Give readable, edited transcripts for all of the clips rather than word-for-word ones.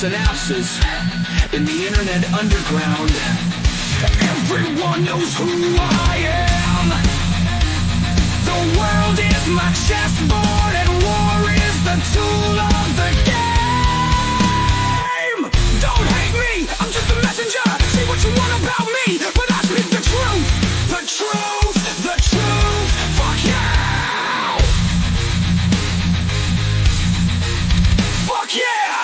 synapses in the internet underground. Everyone knows who I am. The world is my chessboard and war is the tool of the game. Don't hate me, I'm just a messenger. Say what you want about me, but I speak the truth. The truth, the truth. Fuck yeah. Fuck yeah.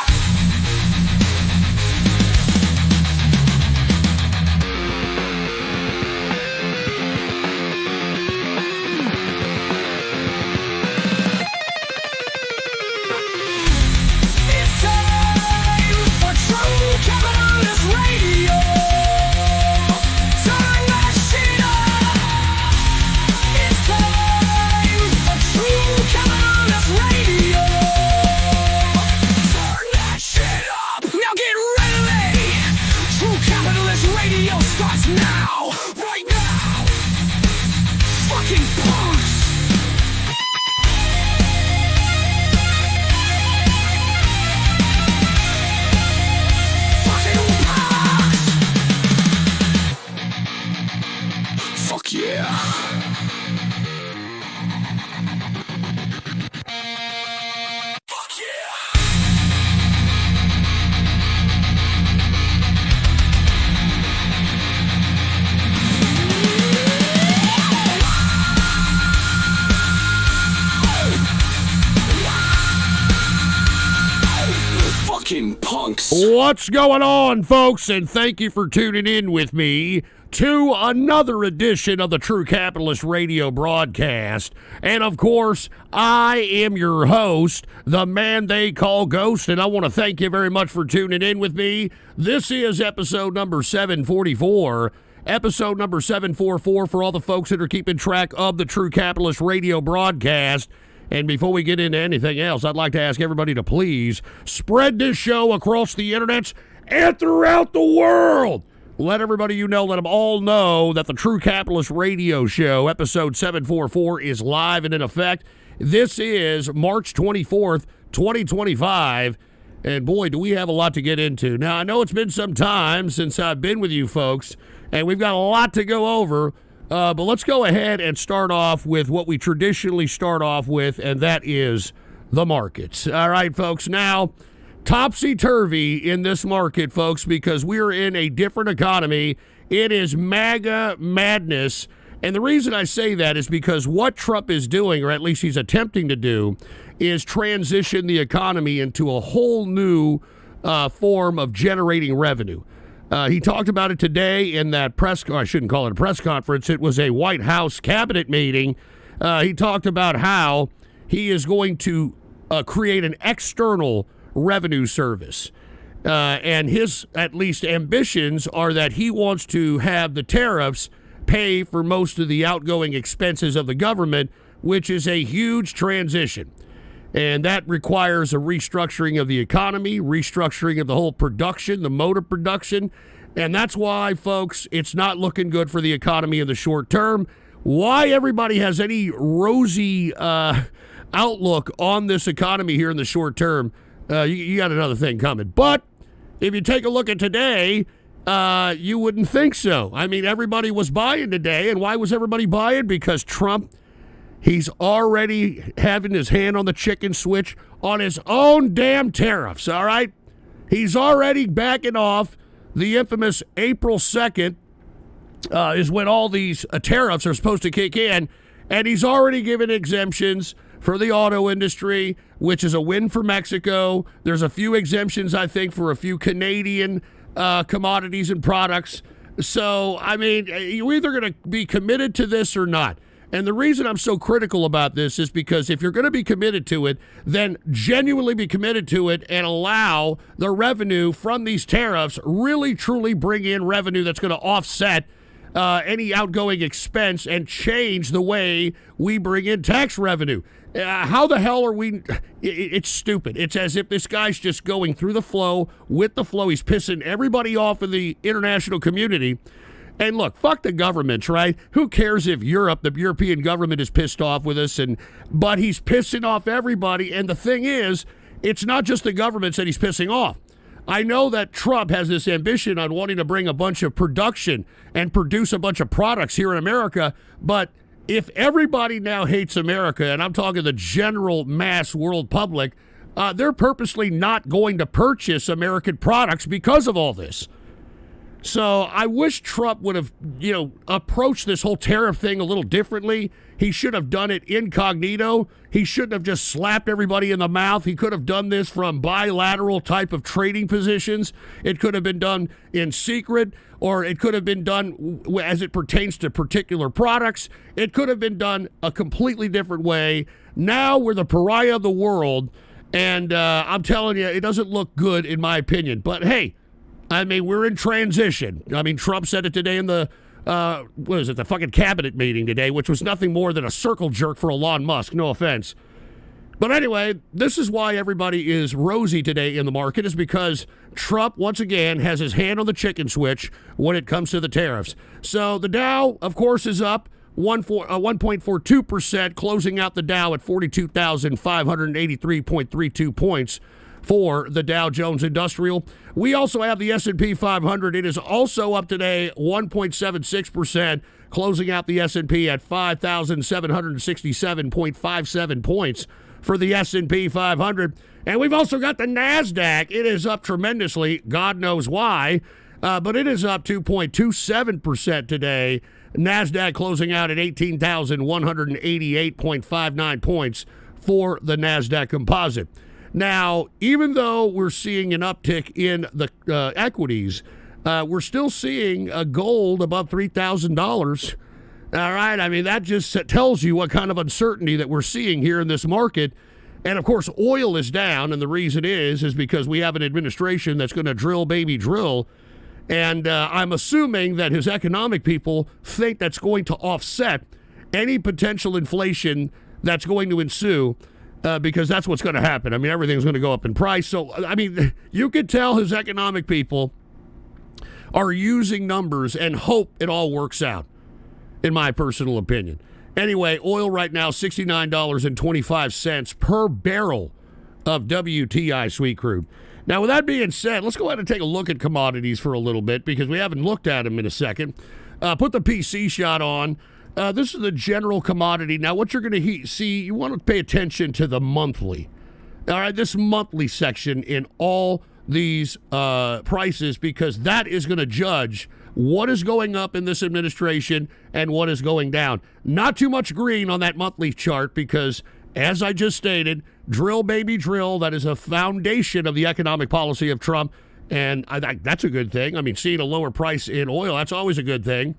Now, right now, fucking punks. Fucking punks. Fuck yeah. Fuck yeah. Punks. What's going on, folks? And thank you for tuning in with me to another edition of the True Capitalist Radio broadcast. And of course, I am your host, the man they call Ghost, and I want to thank you very much for tuning in with me. This is episode number 744. Episode number 744 for all the folks that are keeping track of the True Capitalist Radio broadcast. And before we get into anything else, I'd like to ask everybody to please spread this show across the internet and throughout the world. Let everybody you know, let them all know that the True Capitalist Radio Show, episode 744, is live and in effect. This is March 24th, 2025. And boy, do we have a lot to get into. Now, I know it's been some time since I've been with you folks, and we've got a lot to go over. But let's go ahead and start off with what we traditionally start off with, and that is the markets. All right, folks. Now, topsy-turvy in this market, folks, because we're in a different economy. It is MAGA madness. And the reason I say that is because what Trump is doing, or at least he's attempting to do, is transition the economy into a whole new form of generating revenue. He talked about it today in that I shouldn't call it a press conference. It was a White House cabinet meeting. He talked about how he is going to create an external revenue service. And his, at least, ambitions are that he wants to have the tariffs pay for most of the outgoing expenses of the government, which is a huge transition. And that requires a restructuring of the economy, restructuring of the whole production, the mode of production. And that's why, folks, it's not looking good for the economy in the short term. Why everybody has any rosy outlook on this economy here in the short term, you got another thing coming. But if you take a look at today, you wouldn't think so. I mean, everybody was buying today. And why was everybody buying? Because Trump, he's already having his hand on the chicken switch on his own damn tariffs, all right? He's already backing off. The infamous April 2nd is when all these tariffs are supposed to kick in, and he's already given exemptions for the auto industry, which is a win for Mexico. There's a few exemptions, I think, for a few Canadian commodities and products. So, I mean, you're either going to be committed to this or not. And the reason I'm so critical about this is because if you're going to be committed to it, then genuinely be committed to it and allow the revenue from these tariffs really, truly bring in revenue that's going to offset any outgoing expense and change the way we bring in tax revenue. How the hell are we? It's stupid. It's as if this guy's just going through the flow, with the flow. He's pissing everybody off in the international community. And look, fuck the governments, right? Who cares if Europe, the European government, is pissed off with us? But he's pissing off everybody. And the thing is, it's not just the governments that he's pissing off. I know that Trump has this ambition on wanting to bring a bunch of production and produce a bunch of products here in America, but if everybody now hates America, and I'm talking the general mass world public, they're purposely not going to purchase American products because of all this. So I wish Trump would have, approached this whole tariff thing a little differently. He should have done it incognito. He shouldn't have just slapped everybody in the mouth. He could have done this from bilateral type of trading positions. It could have been done in secret, or it could have been done as it pertains to particular products. It could have been done a completely different way. Now we're the pariah of the world, and I'm telling you, it doesn't look good in my opinion. But hey, I mean, we're in transition. I mean, Trump said it today in the, the fucking cabinet meeting today, which was nothing more than a circle jerk for Elon Musk. No offense. But anyway, this is why everybody is rosy today in the market, is because Trump, once again, has his hand on the chicken switch when it comes to the tariffs. So the Dow, of course, is up 1.42%, closing out the Dow at 42,583.32 points. For the Dow Jones Industrial. We also have the S&P 500. It is also up today 1.76%, closing out the S&P at 5,767.57 points for the S&P 500. And we've also got the NASDAQ. It is up tremendously. God knows why, but it is up 2.27% today. NASDAQ closing out at 18,188.59 points for the NASDAQ composite. Now, even though we're seeing an uptick in the equities, we're still seeing gold above $3,000. All right, I mean, that just tells you what kind of uncertainty that we're seeing here in this market. And, of course, oil is down, and the reason is because we have an administration that's going to drill, baby, drill. And I'm assuming that his economic people think that's going to offset any potential inflation that's going to ensue. Because that's what's going to happen. I mean, everything's going to go up in price. So, I mean, you could tell his economic people are using numbers and hope it all works out, in my personal opinion. Anyway, oil right now, $69.25 per barrel of WTI sweet crude. Now, with that being said, let's go ahead and take a look at commodities for a little bit, because we haven't looked at them in a second. Put the PC shot on. This is the general commodity. Now, what you're going to see, you want to pay attention to the monthly. All right, this monthly section in all these prices, because that is going to judge what is going up in this administration and what is going down. Not too much green on that monthly chart, because, as I just stated, drill, baby, drill. That is a foundation of the economic policy of Trump, and that's a good thing. I mean, seeing a lower price in oil, that's always a good thing.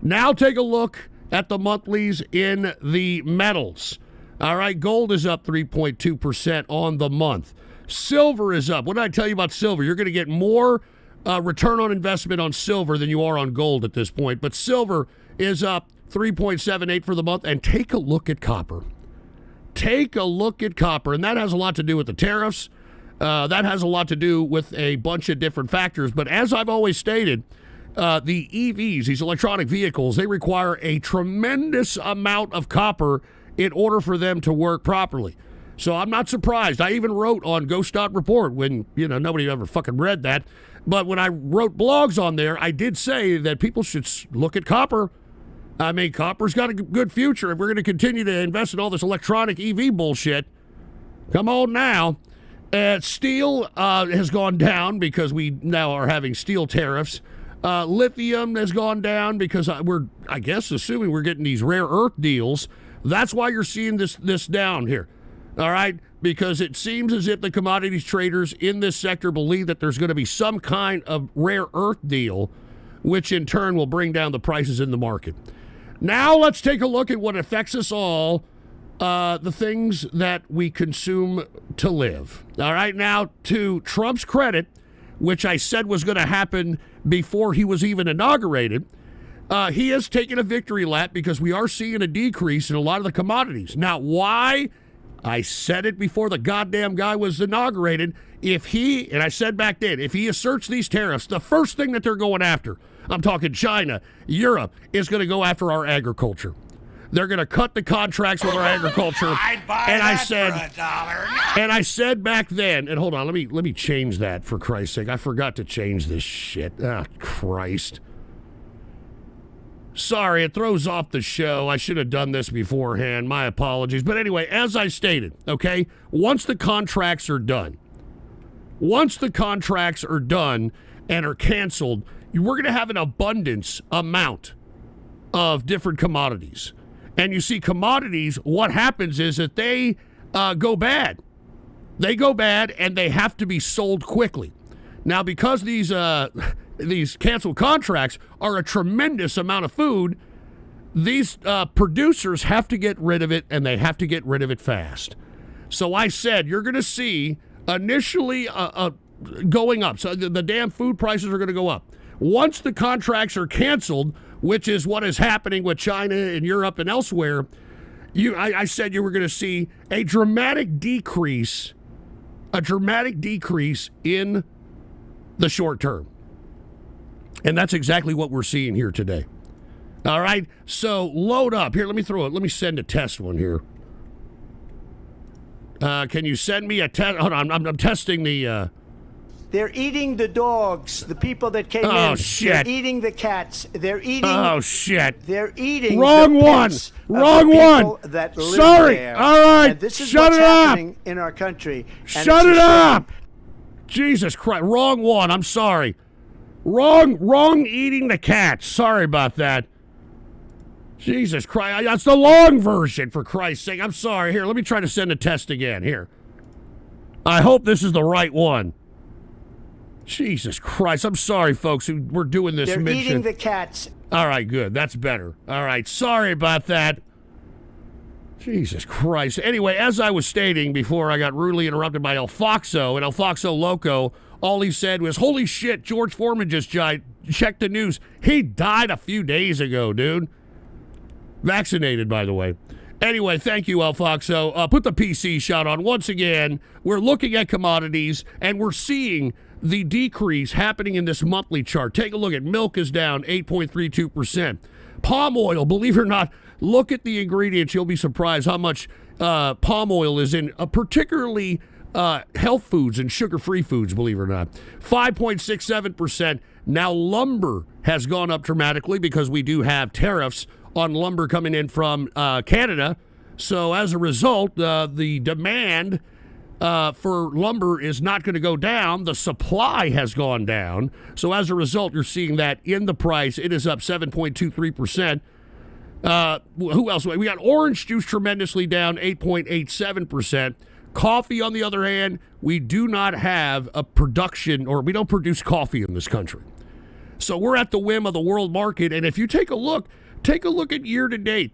Now take a look at the monthlies in the metals. All right, gold is up 3.2% on the month. Silver is up. What did I tell you about silver? You're going to get more return on investment on silver than you are on gold at this point. But silver is up 3.78 for the month. And take a look at copper. Take a look at copper. And that has a lot to do with the tariffs. That has a lot to do with a bunch of different factors. But as I've always stated, the EVs, these electronic vehicles, they require a tremendous amount of copper in order for them to work properly. So I'm not surprised. I even wrote on Ghost.Report when, nobody ever fucking read that. But when I wrote blogs on there, I did say that people should look at copper. I mean, copper's got a good future. If we're going to continue to invest in all this electronic EV bullshit, come on now. Steel has gone down because we now are having steel tariffs. Lithium has gone down because we're, I guess, assuming we're getting these rare earth deals. That's why you're seeing this down here. All right? Because it seems as if the commodities traders in this sector believe that there's going to be some kind of rare earth deal, which in turn will bring down the prices in the market. Now let's take a look at what affects us all, the things that we consume to live. All right? Now, to Trump's credit, which I said was going to happen before he was even inaugurated, he has taken a victory lap because we are seeing a decrease in a lot of the commodities. Now, why? I said it before the goddamn guy was inaugurated. If he, and I said back then, if he asserts these tariffs, the first thing that they're going after, I'm talking China, Europe, is going to go after our agriculture. They're going to cut the contracts with our agriculture. I'd buy and that for $1. And I said back then, and hold on, let me change that for Christ's sake. I forgot to change this shit. Ah, Christ. Sorry, it throws off the show. I should have done this beforehand. My apologies. But anyway, as I stated, okay, once the contracts are done and are canceled, we're going to have an abundance amount of different commodities. And you see, commodities, what happens is that they go bad. They go bad, and they have to be sold quickly. Now, because these canceled contracts are a tremendous amount of food, these producers have to get rid of it, and they have to get rid of it fast. So I said, you're going to see initially going up. So the damn food prices are going to go up. Once the contracts are canceled, which is what is happening with China and Europe and elsewhere, I said you were going to see a dramatic decrease in the short term. And that's exactly what we're seeing here today. All right, so load up. Here, let me send a test one here. Can you send me a test? Hold on, I'm testing the... They're eating the dogs, the people that came in. Oh, shit. They're eating the cats. They're eating... Oh, shit. They're eating Wrong the one. pets Wrong of the one. people that live Sorry. there. All right. And this is Shut what's it up. happening in our country. And Shut it's it a shame. up. Jesus Christ. Wrong one. I'm sorry. Wrong eating the cats. Sorry about that. Jesus Christ. That's the long version, for Christ's sake. I'm sorry. Here, let me try to send a test again. Here. I hope this is the right one. Jesus Christ. I'm sorry, folks, who we're doing this. They're eating the cats. All right, good. That's better. All right. Sorry about that. Jesus Christ. Anyway, as I was stating before I got rudely interrupted by El Foxo, and El Foxo Loco, all he said was, holy shit, George Foreman just died. Check the news. He died a few days ago, dude. Vaccinated, by the way. Anyway, thank you, El Foxo. Put the PC shot on. Once again, we're looking at commodities, and we're seeing the decrease happening in this monthly chart. Take a look at milk is down 8.32%. Palm oil, believe it or not, look at the ingredients. You'll be surprised how much palm oil is in particularly health foods and sugar-free foods, believe it or not. 5.67%. Now lumber has gone up dramatically because we do have tariffs on lumber coming in from Canada. So as a result, the demand for lumber is not going to go down. The supply has gone down. So as a result, you're seeing that in the price. It is up 7.23%. Who else? We got orange juice tremendously down 8.87%. Coffee, on the other hand, we do not have a production, or we don't produce coffee in this country. So we're at the whim of the world market. And if you take a look at year to date,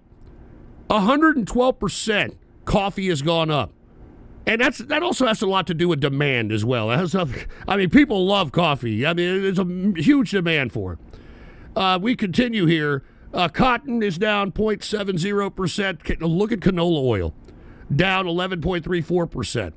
112% coffee has gone up. And that also has a lot to do with demand as well. People love coffee. There's a huge demand for it. We continue here. Cotton is down 0.70%. Look at canola oil, down 11.34%.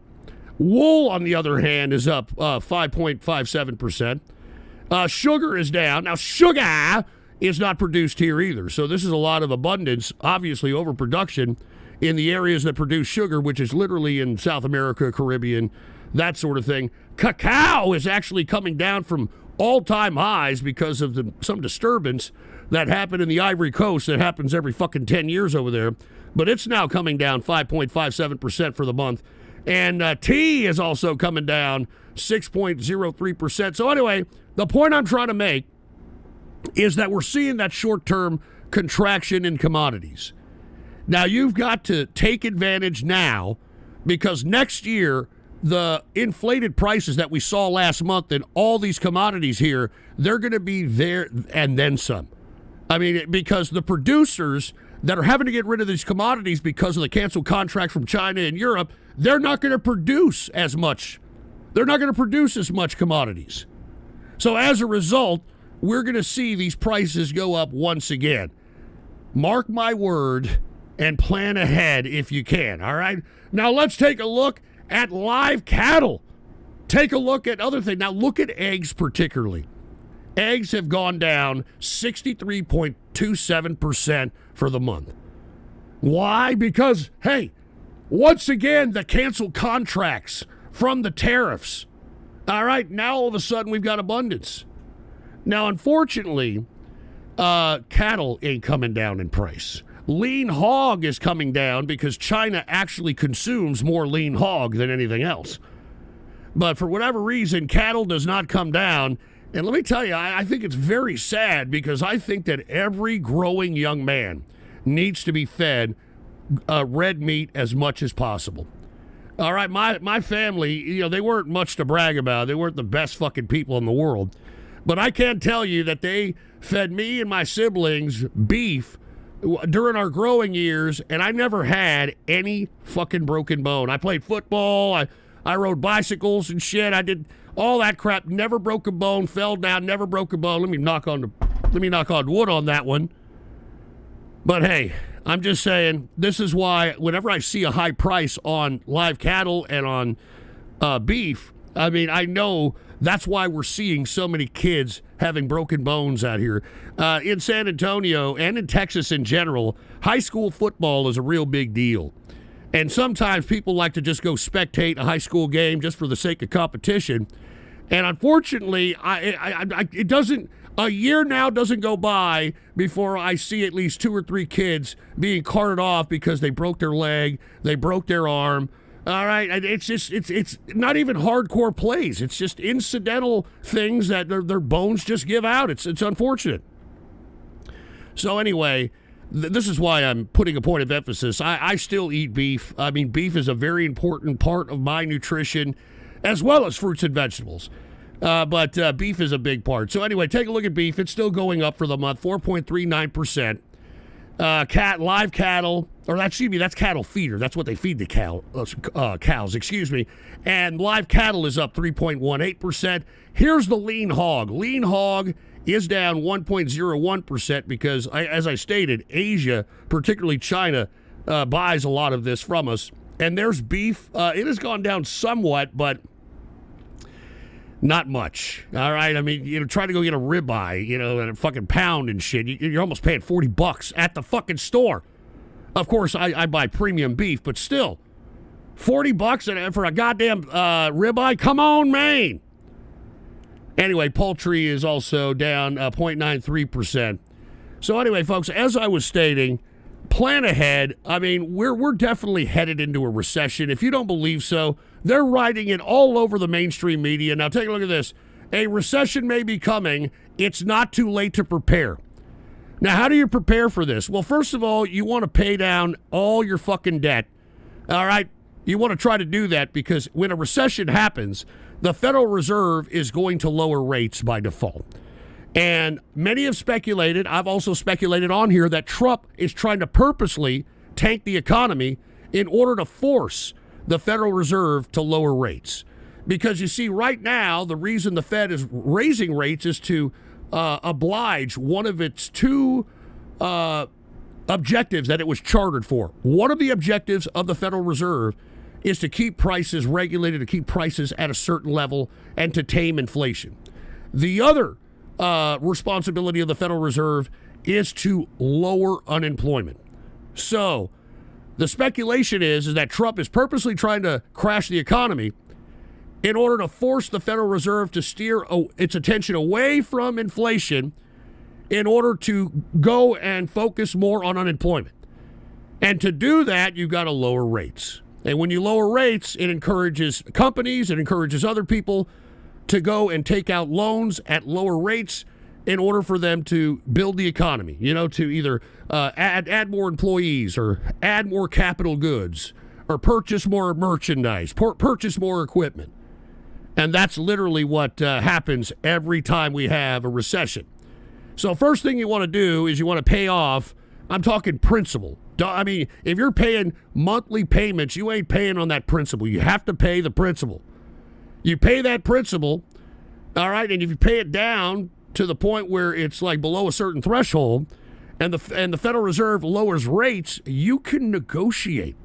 Wool, on the other hand, is up 5.57%. Sugar is down. Now, sugar is not produced here either. So this is a lot of abundance, obviously overproduction in the areas that produce sugar, which is literally in South America, Caribbean, that sort of thing. Cacao is actually coming down from all-time highs because of some disturbance that happened in the Ivory Coast that happens every fucking 10 years over there. But it's now coming down 5.57% for the month. And tea is also coming down 6.03%. So anyway, the point I'm trying to make is that we're seeing that short-term contraction in commodities. Now, you've got to take advantage now, because next year, the inflated prices that we saw last month in all these commodities here, they're going to be there and then some. Because the producers that are having to get rid of these commodities because of the canceled contract from China and Europe, they're not going to produce as much. They're not going to produce as much commodities. So as a result, we're going to see these prices go up once again. Mark my word and plan ahead if you can, all right? Now let's take a look at live cattle. Take a look at other things. Now look at eggs particularly. Eggs have gone down 63.27% for the month. Why? Because, hey, once again, the canceled contracts from the tariffs. All right, now all of a sudden we've got abundance. Now, unfortunately, cattle ain't coming down in price. Lean hog is coming down because China actually consumes more lean hog than anything else. But for whatever reason, cattle does not come down. And let me tell you, I think it's very sad because I think that every growing young man needs to be fed red meat as much as possible. All right, my family, you know, they weren't much to brag about. They weren't the best fucking people in the world. But I can tell you that they fed me and my siblings beef during our growing years, and I never had any fucking broken bone. I played football, I rode bicycles and shit. I did all that crap, never broke a bone, fell down, never broke a bone. Let me knock on wood on that one. But hey, I'm just saying, this is why whenever I see a high price on live cattle and on beef, I mean, I know that's why we're seeing so many kids having broken bones out here. In San Antonio and in Texas in general, high school football is a real big deal. And sometimes people like to just go spectate a high school game just for the sake of competition. And unfortunately, it doesn't. A year now doesn't go by before I see at least 2 or 3 kids being carted off because they broke their leg, they broke their arm. All right, it's not even hardcore plays. It's just incidental things that their bones just give out. It's unfortunate. So anyway, this is why I'm putting a point of emphasis. I still eat beef. I mean, beef is a very important part of my nutrition, as well as fruits and vegetables. But beef is a big part. So anyway, take a look at beef. It's still going up for the month, 4.39%. Live cattle, or that's cattle feeder. That's what they feed the cows, excuse me. And live cattle is up 3.18%. Here's the lean hog. Lean hog is down 1.01% because, as I stated, Asia, particularly China, buys a lot of this from us. And there's beef. It has gone down somewhat, but not much. All right. I mean, try to go get a ribeye, and a fucking pound and shit. You're almost paying $40 at the fucking store. Of course, I buy premium beef, but still, $40 for a goddamn ribeye? Come on, man. Anyway, poultry is also down 0.93%. So anyway, folks, as I was stating, plan ahead. I mean, we're definitely headed into a recession. If you don't believe so, they're writing it all over the mainstream media. Now, take a look at this. A recession may be coming. It's not too late to prepare. Now, how do you prepare for this? Well, first of all, you want to pay down all your fucking debt. All right? You want to try to do that because when a recession happens, the Federal Reserve is going to lower rates by default. And many have speculated, I've also speculated on here, that Trump is trying to purposely tank the economy in order to force the Federal Reserve to lower rates. Because you see, right now, the reason the Fed is raising rates is to oblige one of its 2 objectives that it was chartered for. One of the objectives of the Federal Reserve is to keep prices regulated, to keep prices at a certain level, and to tame inflation. The other responsibility of the Federal Reserve is to lower unemployment. So the speculation is that Trump is purposely trying to crash the economy in order to force the Federal Reserve to steer its attention away from inflation in order to go and focus more on unemployment. And to do that, you've got to lower rates. And when you lower rates, it encourages companies, it encourages other people to go and take out loans at lower rates in order for them to build the economy, to either add more employees or add more capital goods or purchase more merchandise, purchase more equipment. And that's literally what happens every time we have a recession. So first thing you want to do is you want to pay off, I'm talking principal. I mean, if you're paying monthly payments, you ain't paying on that principal. You have to pay the principal. You pay that principal, all right, and if you pay it down to the point where it's like below a certain threshold and the Federal Reserve lowers rates, you can negotiate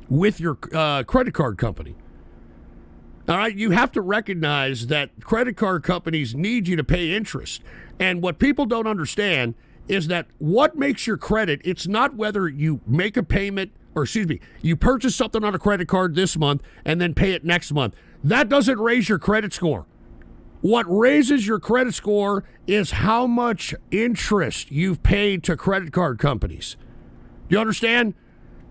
with your credit card company. All right, you have to recognize that credit card companies need you to pay interest. And what people don't understand is that what makes your credit, it's not whether you make a payment, or excuse me, you purchase something on a credit card this month and then pay it next month. That doesn't raise your credit score. What raises your credit score is how much interest you've paid to credit card companies. You understand?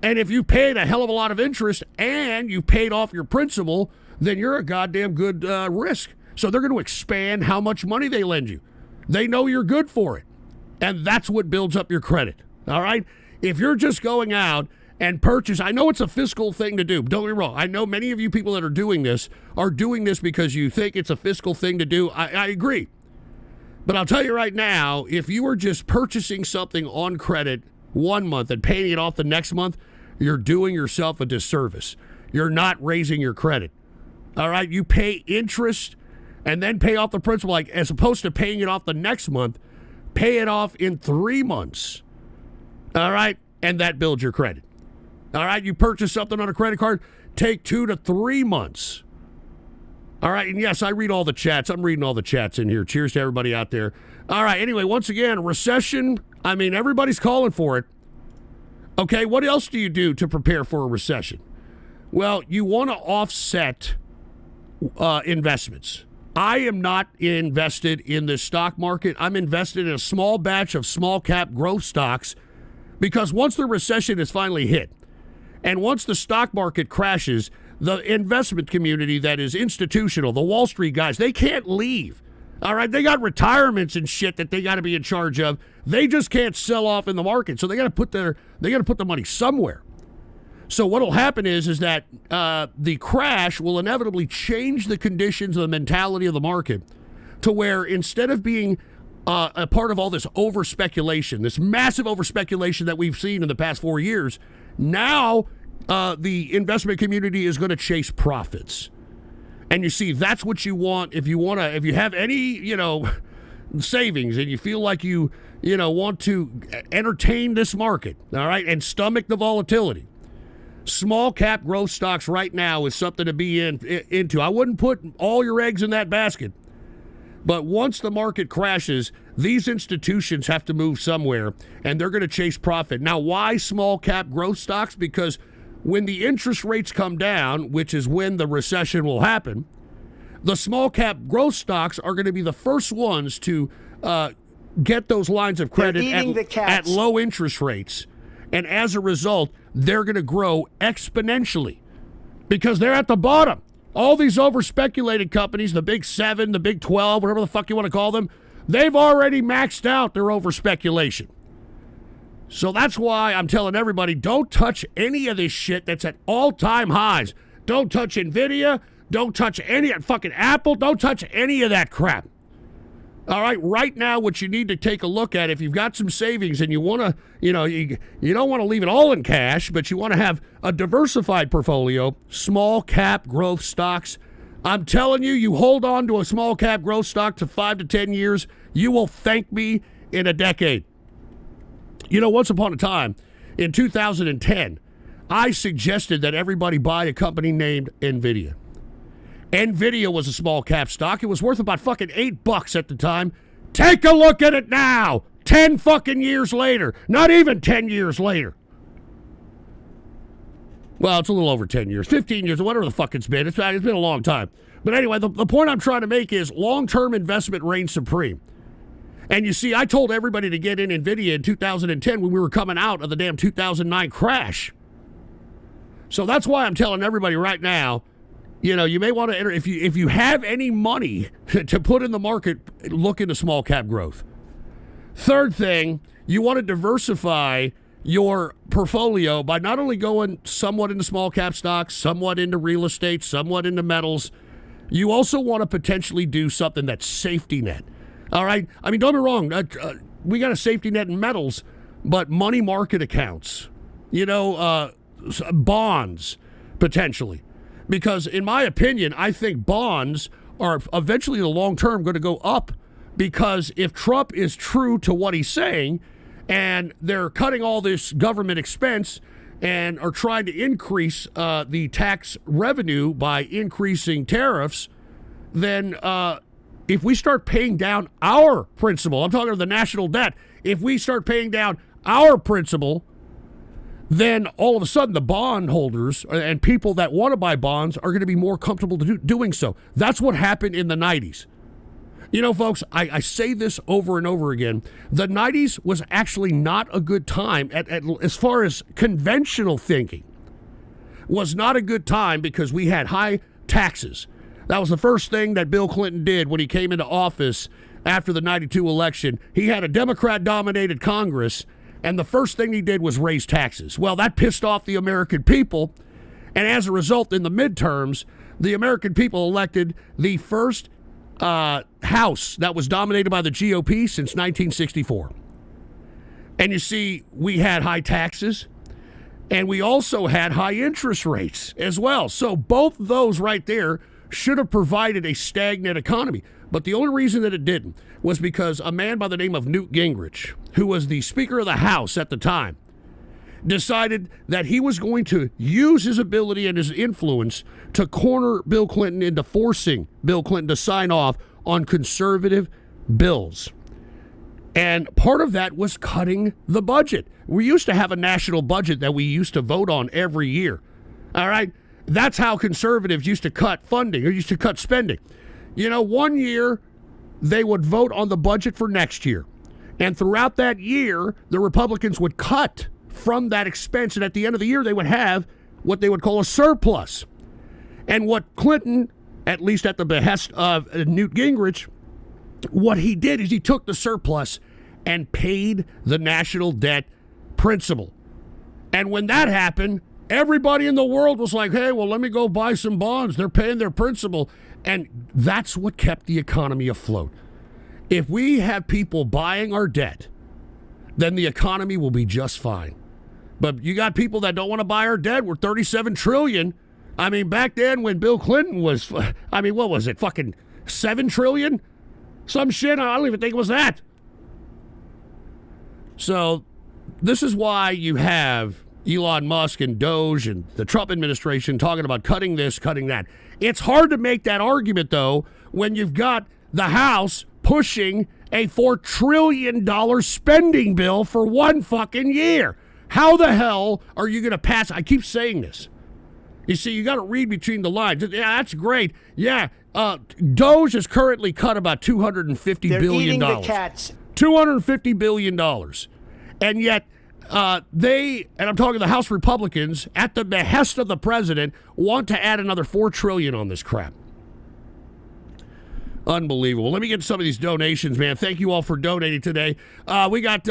And if you paid a hell of a lot of interest and you paid off your principal, then you're a goddamn good risk. So they're going to expand how much money they lend you. They know you're good for it. And that's what builds up your credit. All right? If you're just going out and purchase, I know it's a fiscal thing to do. Don't get me wrong. I know many of you people that are doing this because you think it's a fiscal thing to do. I agree. But I'll tell you right now, if you are just purchasing something on credit one month and paying it off the next month, you're doing yourself a disservice. You're not raising your credit. All right? You pay interest and then pay off the principal, like as opposed to paying it off the next month, pay it off in 3 months. All right? And that builds your credit. All right, you purchase something on a credit card, take 2 to 3 months. All right, and yes, I read all the chats. I'm reading all the chats in here. Cheers to everybody out there. All right, anyway, once again, recession, I mean, everybody's calling for it. Okay, what else do you do to prepare for a recession? Well, you want to offset investments. I am not invested in the stock market. I'm invested in a small batch of small cap growth stocks because once the recession is finally hit, and once the stock market crashes, the investment community that is institutional, the Wall Street guys, they can't leave. All right, they got retirements and shit that they got to be in charge of. They just can't sell off in the market, so they got to put the money somewhere. So what'll happen is that the crash will inevitably change the conditions of the mentality of the market to where instead of being a part of all this over-speculation, this massive over-speculation that we've seen in the past 4 years, now the investment community is going to chase profits. And you see, that's what you want. If you have any, savings and you feel like you want to entertain this market, all right, and stomach the volatility, small cap growth stocks right now is something to be into. I wouldn't put all your eggs in that basket. But once the market crashes, these institutions have to move somewhere, and they're going to chase profit. Now, why small cap growth stocks? Because when the interest rates come down, which is when the recession will happen, the small cap growth stocks are going to be the first ones to get those lines of credit at low interest rates. And as a result, they're going to grow exponentially because they're at the bottom. All these over-speculated companies, the Big 7, the Big 12, whatever the fuck you want to call them, they've already maxed out their over-speculation. So that's why I'm telling everybody, don't touch any of this shit that's at all-time highs. Don't touch NVIDIA. Don't touch any fucking Apple. Don't touch any of that crap. All right, right now what you need to take a look at, if you've got some savings and you want to, you don't want to leave it all in cash, but you want to have a diversified portfolio, small cap growth stocks. I'm telling you, you hold on to a small cap growth stock to 5 to 10 years, you will thank me in a decade. Once upon a time, in 2010, I suggested that everybody buy a company named NVIDIA. NVIDIA was a small cap stock. It was worth about fucking $8 at the time. Take a look at it now. 10 fucking years later. Not even 10 years later. Well, it's a little over 10 years. 15 years, whatever the fuck it's been. It's been a long time. But anyway, the point I'm trying to make is long-term investment reigns supreme. And you see, I told everybody to get in NVIDIA in 2010 when we were coming out of the damn 2009 crash. So that's why I'm telling everybody right now, you may want to enter, if you have any money to put in the market, look into small cap growth. Third thing, you want to diversify your portfolio by not only going somewhat into small cap stocks, somewhat into real estate, somewhat into metals. You also want to potentially do something that's safety net. All right? I mean, don't be wrong. We got a safety net in metals, but money market accounts, bonds, potentially. Because in my opinion, I think bonds are eventually in the long term going to go up, because if Trump is true to what he's saying and they're cutting all this government expense and are trying to increase the tax revenue by increasing tariffs, then if we start paying down our principal, I'm talking about the national debt, if we start paying down our principal, then all of a sudden the bondholders and people that want to buy bonds are going to be more comfortable doing so. That's what happened in the 90s. You know, folks, I say this over and over again. The 90s was actually not a good time as far as conventional thinking. Was not a good time because we had high taxes. That was the first thing that Bill Clinton did when he came into office after the 92 election. He had a Democrat-dominated Congress, and the first thing he did was raise taxes. Well, that pissed off the American people, and as a result, in the midterms, the American people elected the first House that was dominated by the GOP since 1964. And you see, we had high taxes, and we also had high interest rates as well. So both those right there should have provided a stagnant economy. But the only reason that it didn't was because a man by the name of Newt Gingrich, who was the Speaker of the House at the time, decided that he was going to use his ability and his influence to corner Bill Clinton into forcing Bill Clinton to sign off on conservative bills. And part of that was cutting the budget. We used to have a national budget that we used to vote on every year. All right? That's how conservatives used to cut funding or used to cut spending. You know, one year they would vote on the budget for next year. And throughout that year, the Republicans would cut from that expense. And at the end of the year, they would have what they would call a surplus. And what Clinton, at least at the behest of Newt Gingrich, what he did is he took the surplus and paid the national debt principal. And when that happened, everybody in the world was like, hey, well, let me go buy some bonds. They're paying their principal. And that's what kept the economy afloat. If we have people buying our debt, then the economy will be just fine. But you got people that don't want to buy our debt. We're $37 trillion. I mean, back then when Bill Clinton was, I mean, what was it? Fucking $7 trillion? Some shit. I don't even think it was that. So this is why you have Elon Musk and Doge and the Trump administration talking about cutting this, cutting that. It's hard to make that argument, though, when you've got the House pushing a $4 trillion spending bill for one fucking year. How the hell are you going to pass? I keep saying this. You see, you got to read between the lines. Yeah, that's great. Yeah, Doge has currently cut about $250 They're billion. eating the cats. $250 billion. And yet, they, and I'm talking the House Republicans, at the behest of the president, want to add another $4 trillion on this crap. Unbelievable. Let me get some of these donations, man. Thank you all for donating today. We got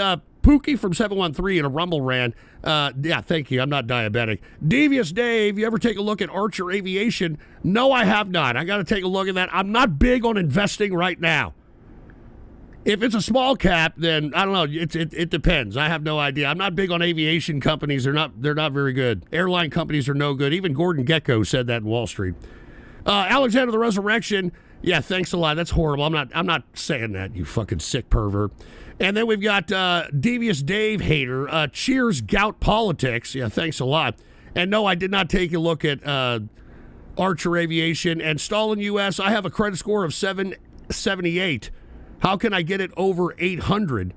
Pookie from 713 in a Rumble rant. Yeah, thank you. I'm not diabetic. Devious Dave, you ever take a look at Archer Aviation? No, I have not. I got to take a look at that. I'm not big on investing right now. If it's a small cap, then I don't know. It depends. I have no idea. I'm not big on aviation companies. They're not very good. Airline companies are no good. Even Gordon Gekko said that in Wall Street. Alexander the Resurrection. Yeah, thanks a lot. That's horrible. I'm not saying that, you fucking sick pervert. And then we've got Devious Dave Hater. Cheers, Gout Politics. Yeah, thanks a lot. And no, I did not take a look at Archer Aviation. And Stalin US, I have a credit score of 778. How can I get it over 800?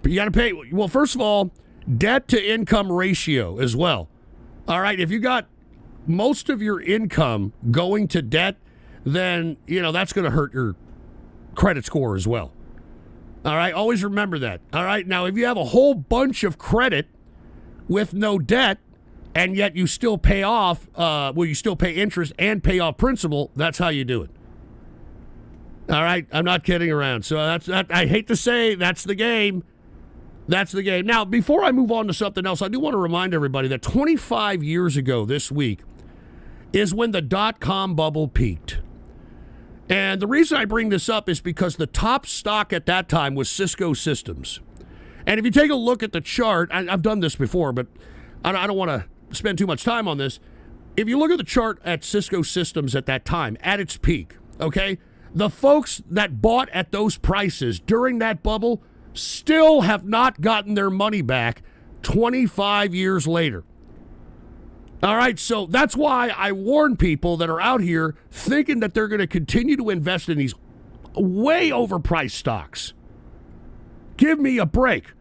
But you got to pay. Well, first of all, debt to income ratio as well. All right, if you got most of your income going to debt, then, you know, that's going to hurt your credit score as well. All right, always remember that. All right, now, if you have a whole bunch of credit with no debt, and yet you still pay off, you still pay interest and pay off principal, that's how you do it. All right, I'm not kidding around. So I hate to say, that's the game. That's the game. Now, before I move on to something else, I do want to remind everybody that 25 years ago this week is when the dot-com bubble peaked. And the reason I bring this up is because the top stock at that time was Cisco Systems. And if you take a look at the chart, I've done this before, but I don't want to spend too much time on this. If you look at the chart at Cisco Systems at that time, at its peak, okay, the folks that bought at those prices during that bubble still have not gotten their money back 25 years later. All right, so that's why I warn people that are out here thinking that they're going to continue to invest in these way overpriced stocks. Give me a break.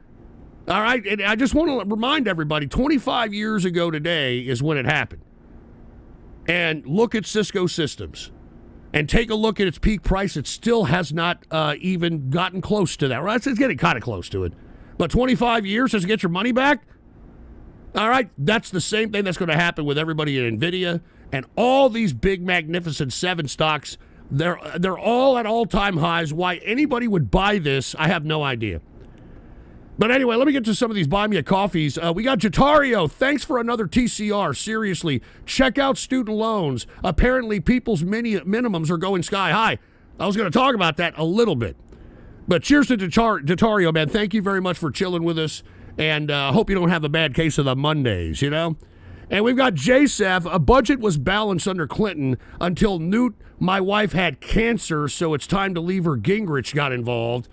All right? And I just want to remind everybody, 25 years ago today is when it happened. And look at Cisco Systems. And take a look at its peak price. It still has not even gotten close to that. Right? It's getting kind of close to it. But 25 years, does it get your money back? All right? That's the same thing that's going to happen with everybody at NVIDIA. And all these big, magnificent 7 stocks, they're all at all-time highs. Why anybody would buy this, I have no idea. But anyway, let me get to some of these Buy Me a Coffees. We got Jatario. Thanks for another TCR. Seriously, check out student loans. Apparently, people's minimums are going sky high. I was going to talk about that a little bit. But cheers to Jatario, man. Thank you very much for chilling with us. And hope you don't have a bad case of the Mondays, you know? And we've got JSEF. A budget was balanced under Clinton until Newt, my wife, had cancer, so it's time to leave her. Gingrich got involved.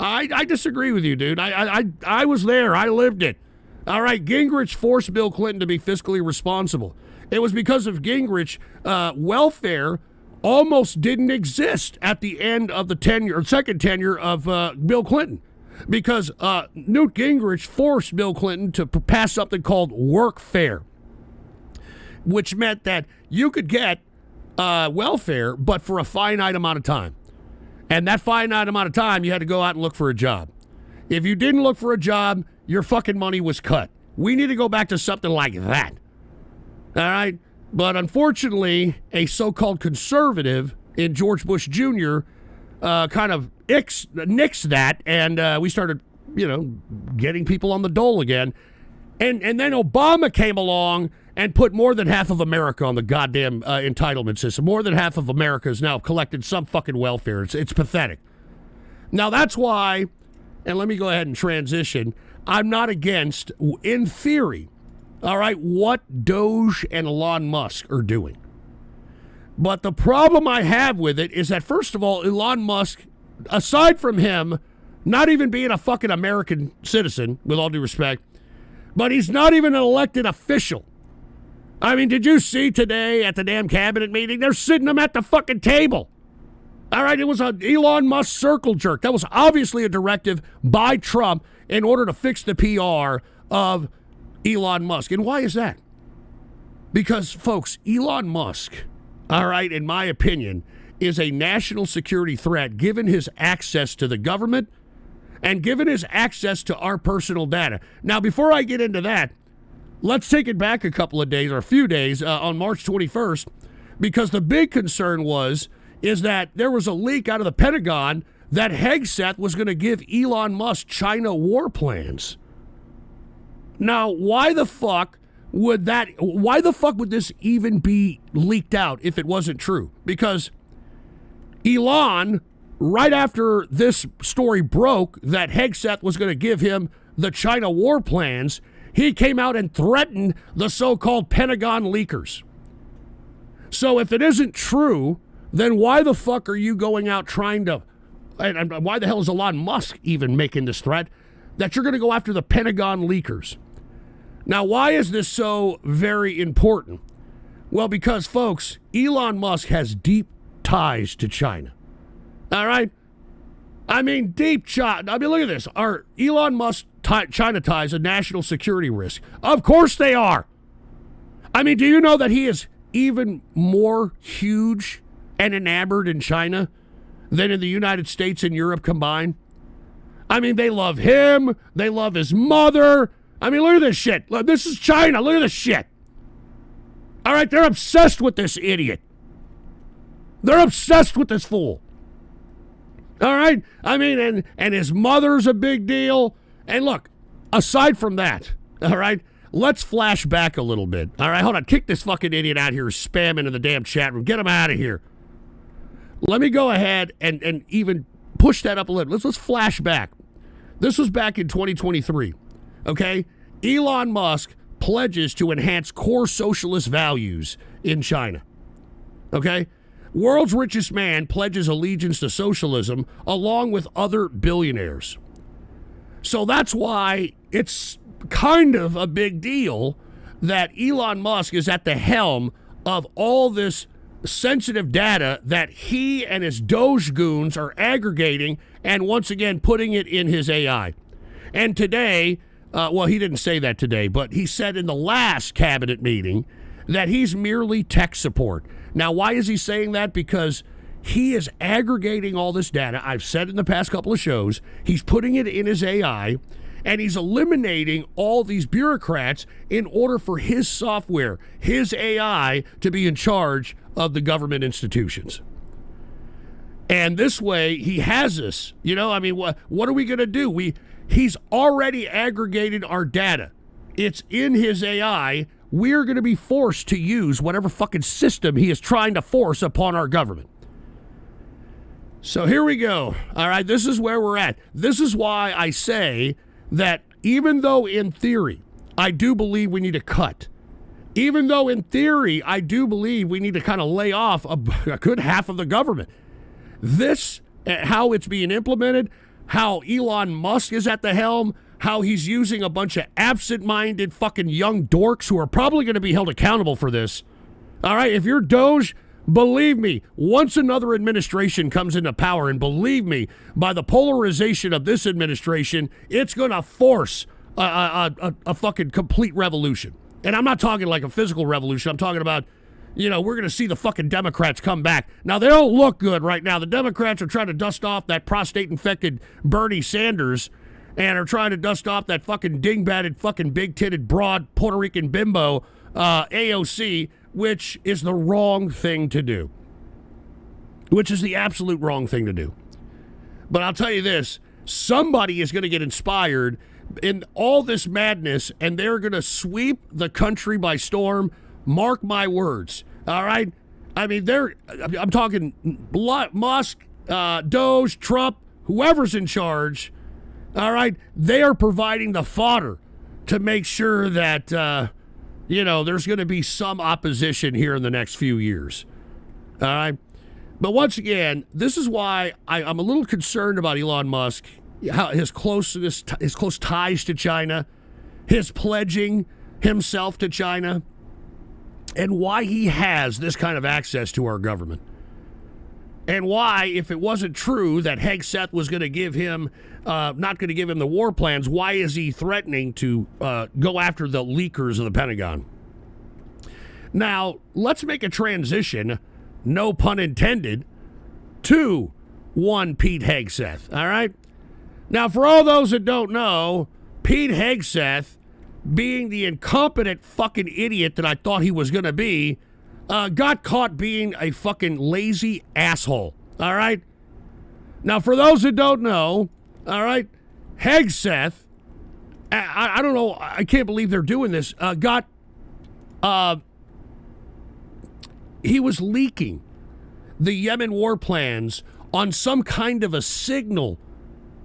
I disagree with you, dude. I was there. I lived it. All right, Gingrich forced Bill Clinton to be fiscally responsible. It was because of Gingrich, welfare almost didn't exist at the end of the second tenure of Bill Clinton, because Newt Gingrich forced Bill Clinton to pass something called workfare, which meant that you could get welfare, but for a finite amount of time. And that finite amount of time, you had to go out and look for a job. If you didn't look for a job, your fucking money was cut. We need to go back to something like that. All right? But unfortunately, a so-called conservative in George Bush Jr. Kind of nixed that, and we started, getting people on the dole again. And then Obama came along and put more than half of America on the goddamn entitlement system. More than half of America is now collected some fucking welfare. It's pathetic. Now, that's why, and let me go ahead and transition, I'm not against, in theory, all right, what Doge and Elon Musk are doing. But the problem I have with it is that, first of all, Elon Musk, aside from him not even being a fucking American citizen, with all due respect, but he's not even an elected official. I mean, did you see today at the damn cabinet meeting? They're sitting them at the fucking table. All right, it was an Elon Musk circle jerk. That was obviously a directive by Trump in order to fix the PR of Elon Musk. And why is that? Because, folks, Elon Musk, all right, in my opinion, is a national security threat given his access to the government and given his access to our personal data. Now, before I get into that, let's take it back a couple of days or a few days on March 21st, because the big concern is that there was a leak out of the Pentagon that Hegseth was going to give Elon Musk China war plans. Now, why the fuck would this even be leaked out if it wasn't true? Because Elon, right after this story broke that Hegseth was going to give him the China war plans, he came out and threatened the so-called Pentagon leakers. So if it isn't true, then why the fuck are you going out trying to, and why the hell is Elon Musk even making this threat that you're going to go after the Pentagon leakers? Now, why is this so very important? Well, because, folks, Elon Musk has deep ties to China. All right? I mean, look at this. Are Elon Musk China ties a national security risk? Of course they are. I mean, do you know that he is even more huge and enamored in China than in the United States and Europe combined? I mean, they love him. They love his mother. I mean, look at this shit. Look, this is China. Look at this shit. All right, they're obsessed with this idiot. They're obsessed with this fool. All right? I mean, and his mother's a big deal. And look, aside from that, all right, let's flash back a little bit. All right, hold on. Kick this fucking idiot out here spamming in the damn chat room. Get him out of here. Let me go ahead and even push that up a little. Let's flash back. This was back in 2023, okay? Elon Musk pledges to enhance core socialist values in China, okay? World's richest man pledges allegiance to socialism along with other billionaires. So that's why it's kind of a big deal that Elon Musk is at the helm of all this sensitive data that he and his Doge goons are aggregating and once again putting it in his AI. And today, well, he didn't say that today, but he said in the last cabinet meeting that he's merely tech support. Now, why is he saying that? Because he is aggregating all this data. I've said in the past couple of shows, he's putting it in his AI, and he's eliminating all these bureaucrats in order for his software, his AI, to be in charge of the government institutions. And this way, he has us. You know, I mean, what are we going to do? He's already aggregated our data. It's in his AI. We're going to be forced to use whatever fucking system he is trying to force upon our government. So here we go. All right, this is where we're at. This is why I say that even though in theory I do believe we need to cut, even though in theory I do believe we need to kind of lay off a good half of the government, this, how it's being implemented, how Elon Musk is at the helm, how he's using a bunch of absent-minded fucking young dorks who are probably going to be held accountable for this. All right, if you're Doge, believe me, once another administration comes into power, and believe me, by the polarization of this administration, it's going to force a fucking complete revolution. And I'm not talking like a physical revolution. I'm talking about, you know, we're going to see the fucking Democrats come back. Now, they don't look good right now. The Democrats are trying to dust off that prostate-infected Bernie Sanders and are trying to dust off that fucking ding-batted, fucking big-titted, broad Puerto Rican bimbo, AOC, which is the wrong thing to do. Which is the absolute wrong thing to do. But I'll tell you this, somebody is going to get inspired in all this madness, and they're going to sweep the country by storm. Mark my words. All right? I mean, I'm talking Musk, Doge, Trump, whoever's in charge. All right? They are providing the fodder to make sure that, you know, there's going to be some opposition here in the next few years. All right? But once again, this is why I'm a little concerned about Elon Musk, how his close ties to China, his pledging himself to China, and why he has this kind of access to our government. And why, if it wasn't true that Hegseth was going to give him, not going to give him the war plans, why is he threatening to go after the leakers of the Pentagon? Now, let's make a transition, no pun intended, to one Pete Hegseth, all right? Now, for all those that don't know, Pete Hegseth, being the incompetent fucking idiot that I thought he was going to be, got caught being a fucking lazy asshole, all right? Now, for those that don't know, all right, Hegseth, I don't know, I can't believe they're doing this, he was leaking the Yemen war plans on some kind of a signal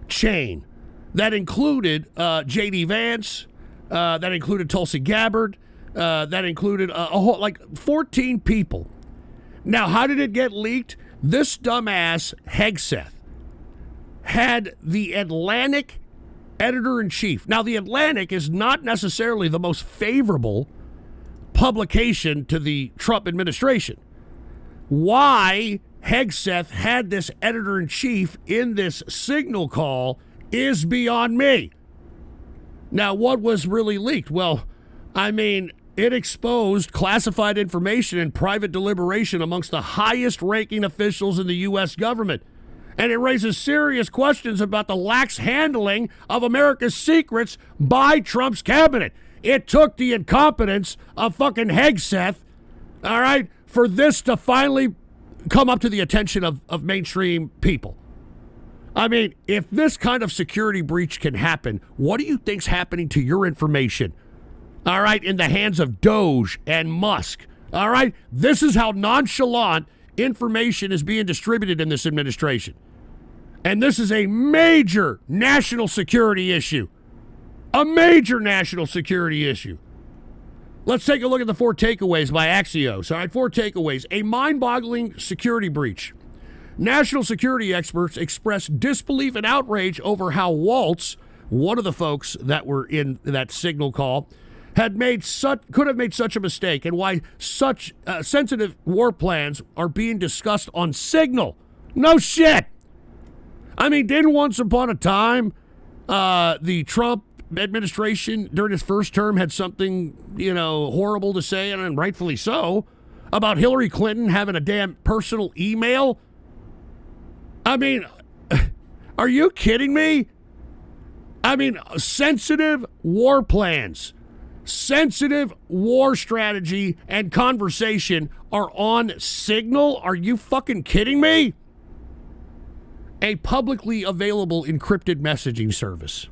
chain that included J.D. Vance, that included Tulsi Gabbard, that included a whole, like 14 people. Now, how did it get leaked? This dumbass Hegseth had the Atlantic editor-in-chief. Now, the Atlantic is not necessarily the most favorable publication to the Trump administration. Why Hegseth had this editor-in-chief in this signal call is beyond me. Now, what was really leaked? Well, I mean, it exposed classified information and private deliberation amongst the highest-ranking officials in the U.S. government. And it raises serious questions about the lax handling of America's secrets by Trump's cabinet. It took the incompetence of fucking Hegseth, all right, for this to finally come up to the attention of mainstream people. I mean, if this kind of security breach can happen, what do you think's happening to your information? All right, in the hands of Doge and Musk. All right, this is how nonchalant information is being distributed in this administration. And this is a major national security issue. A major national security issue. Let's take a look at the 4 takeaways by Axios. All right, 4 takeaways. A mind-boggling security breach. National security experts express disbelief and outrage over how Waltz, one of the folks that were in that signal call, could have made such a mistake, and why such sensitive war plans are being discussed on Signal. No shit. I mean, didn't once upon a time the Trump administration during his first term had something, horrible to say, and rightfully so, about Hillary Clinton having a damn personal email? I mean, are you kidding me? I mean, sensitive war plans, sensitive war strategy, and conversation are on Signal? Are you fucking kidding me? A publicly available encrypted messaging service.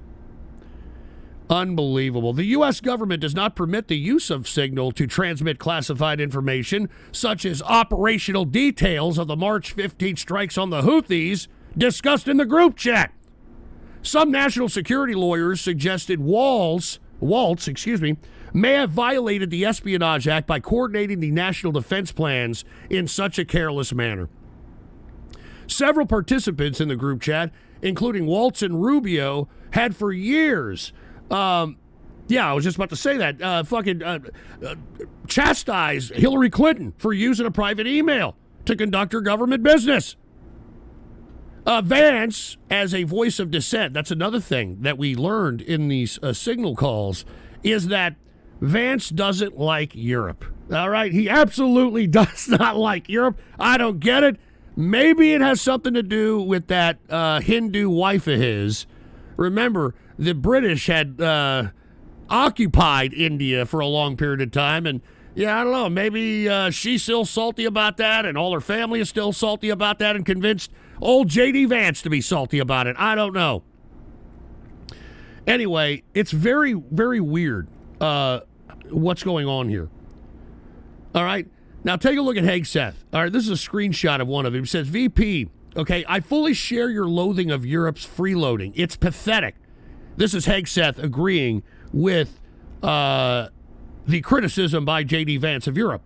Unbelievable. The U.S. government does not permit the use of Signal to transmit classified information, such as operational details of the March 15th strikes on the Houthis discussed in the group chat. Some national security lawyers suggested Waltz, may have violated the Espionage Act by coordinating the national defense plans in such a careless manner. Several participants in the group chat, including Waltz and Rubio, had for years, I was just about to say that, chastised Hillary Clinton for using a private email to conduct her government business. Vance, as a voice of dissent, that's another thing that we learned in these Signal calls, is that Vance doesn't like Europe. All right? He absolutely does not like Europe. I don't get it. Maybe it has something to do with that Hindu wife of his. Remember, the British had occupied India for a long period of time, and I don't know, maybe she's still salty about that, and all her family is still salty about that, and convinced old J.D. Vance to be salty about it. I don't know. Anyway, it's very, very weird what's going on here. All right? Now, take a look at Hegseth. All right, this is a screenshot of one of them. It says, VP, okay, I fully share your loathing of Europe's freeloading. It's pathetic. This is Hegseth agreeing with the criticism by J.D. Vance of Europe.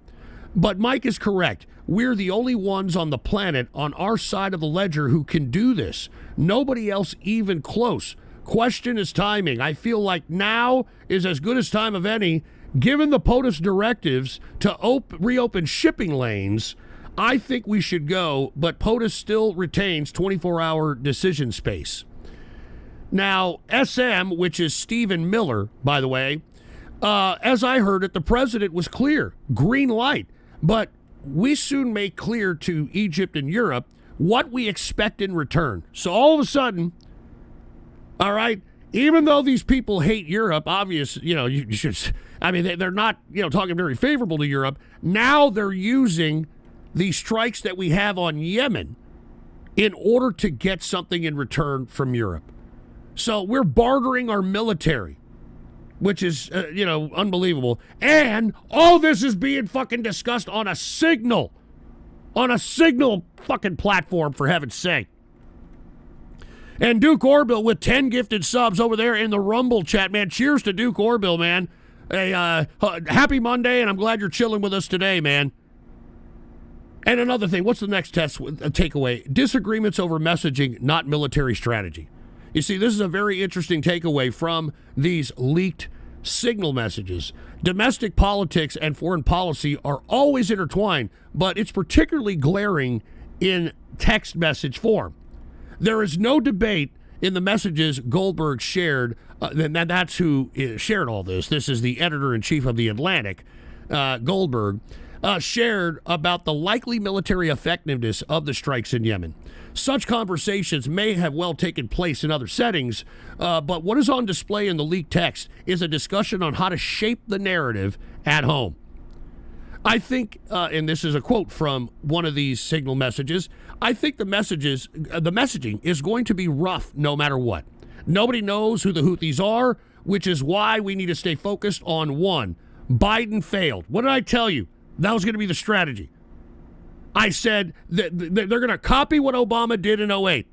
But Mike is correct. We're the only ones on the planet on our side of the ledger who can do this. Nobody else even close. Question is timing. I feel like now is as good as time of any. Given the POTUS directives to reopen shipping lanes, I think we should go, but POTUS still retains 24-hour decision space. Now, SM, which is Stephen Miller, by the way, as I heard it, the president was clear, green light, but we soon make clear to Egypt and Europe what we expect in return. So all of a sudden, all right, even though these people hate Europe, you should, they're not, talking very favorable to Europe. Now they're using the strikes that we have on Yemen in order to get something in return from Europe. So we're bartering our military, which is, unbelievable. And all this is being fucking discussed on a Signal fucking platform, for heaven's sake. And Duke Orville with 10 gifted subs over there in the Rumble chat, man. Cheers to Duke Orville, man. Hey, happy Monday, and I'm glad you're chilling with us today, man. And another thing, what's the next takeaway? Disagreements over messaging, not military strategy. You see, this is a very interesting takeaway from these leaked Signal messages. Domestic politics and foreign policy are always intertwined, but it's particularly glaring in text message form. There is no debate in the messages Goldberg shared, and that's who shared all this. This is the editor-in-chief of The Atlantic, Goldberg, shared about the likely military effectiveness of the strikes in Yemen. Such conversations may have well taken place in other settings, but what is on display in the leaked text is a discussion on how to shape the narrative at home. I think, and this is a quote from one of these Signal messages, I think the messaging is going to be rough no matter what. Nobody knows who the Houthis are, which is why we need to stay focused on one. Biden failed. What did I tell you? That was going to be the strategy. I said that they're going to copy what Obama did in 2008.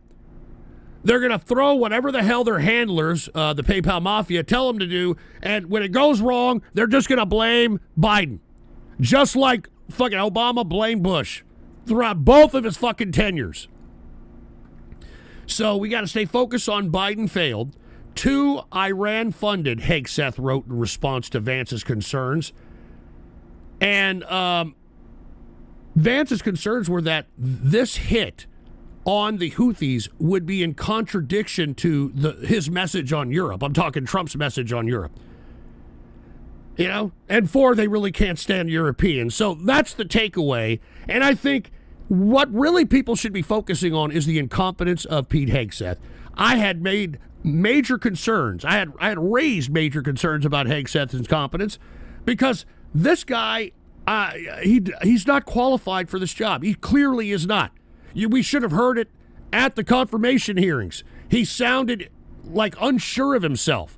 They're going to throw whatever the hell their handlers, the PayPal Mafia, tell them to do, and when it goes wrong, they're just going to blame Biden. Just like fucking Obama blamed Bush throughout both of his fucking tenures. So we got to stay focused on Biden failed. too Iran-funded, Hegseth wrote in response to Vance's concerns. And Vance's concerns were that this hit on the Houthis would be in contradiction to his message on Europe. I'm talking Trump's message on Europe. You know? And they really can't stand Europeans. So that's the takeaway. And I think what really people should be focusing on is the incompetence of Pete Hegseth. I had made major concerns. I had raised major concerns about Hegseth's incompetence because this guy, he's not qualified for this job. He clearly is not. We should have heard it at the confirmation hearings. He sounded like unsure of himself.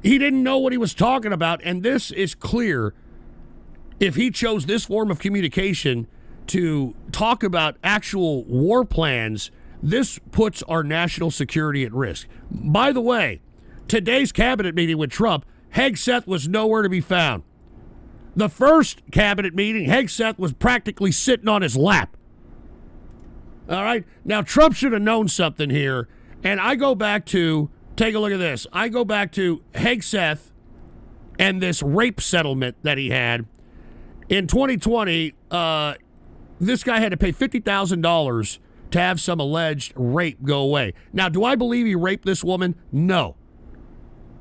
He didn't know what he was talking about, and this is clear. If he chose this form of communication to talk about actual war plans, this puts our national security at risk. By the way, today's cabinet meeting with Trump, Hegseth was nowhere to be found. The first cabinet meeting, Hegseth was practically sitting on his lap. All right? Now, Trump should have known something here. And I go back to, take a look at this. I go back to Hegseth and this rape settlement that he had. In 2020, this guy had to pay $50,000 to have some alleged rape go away. Now, do I believe he raped this woman? No.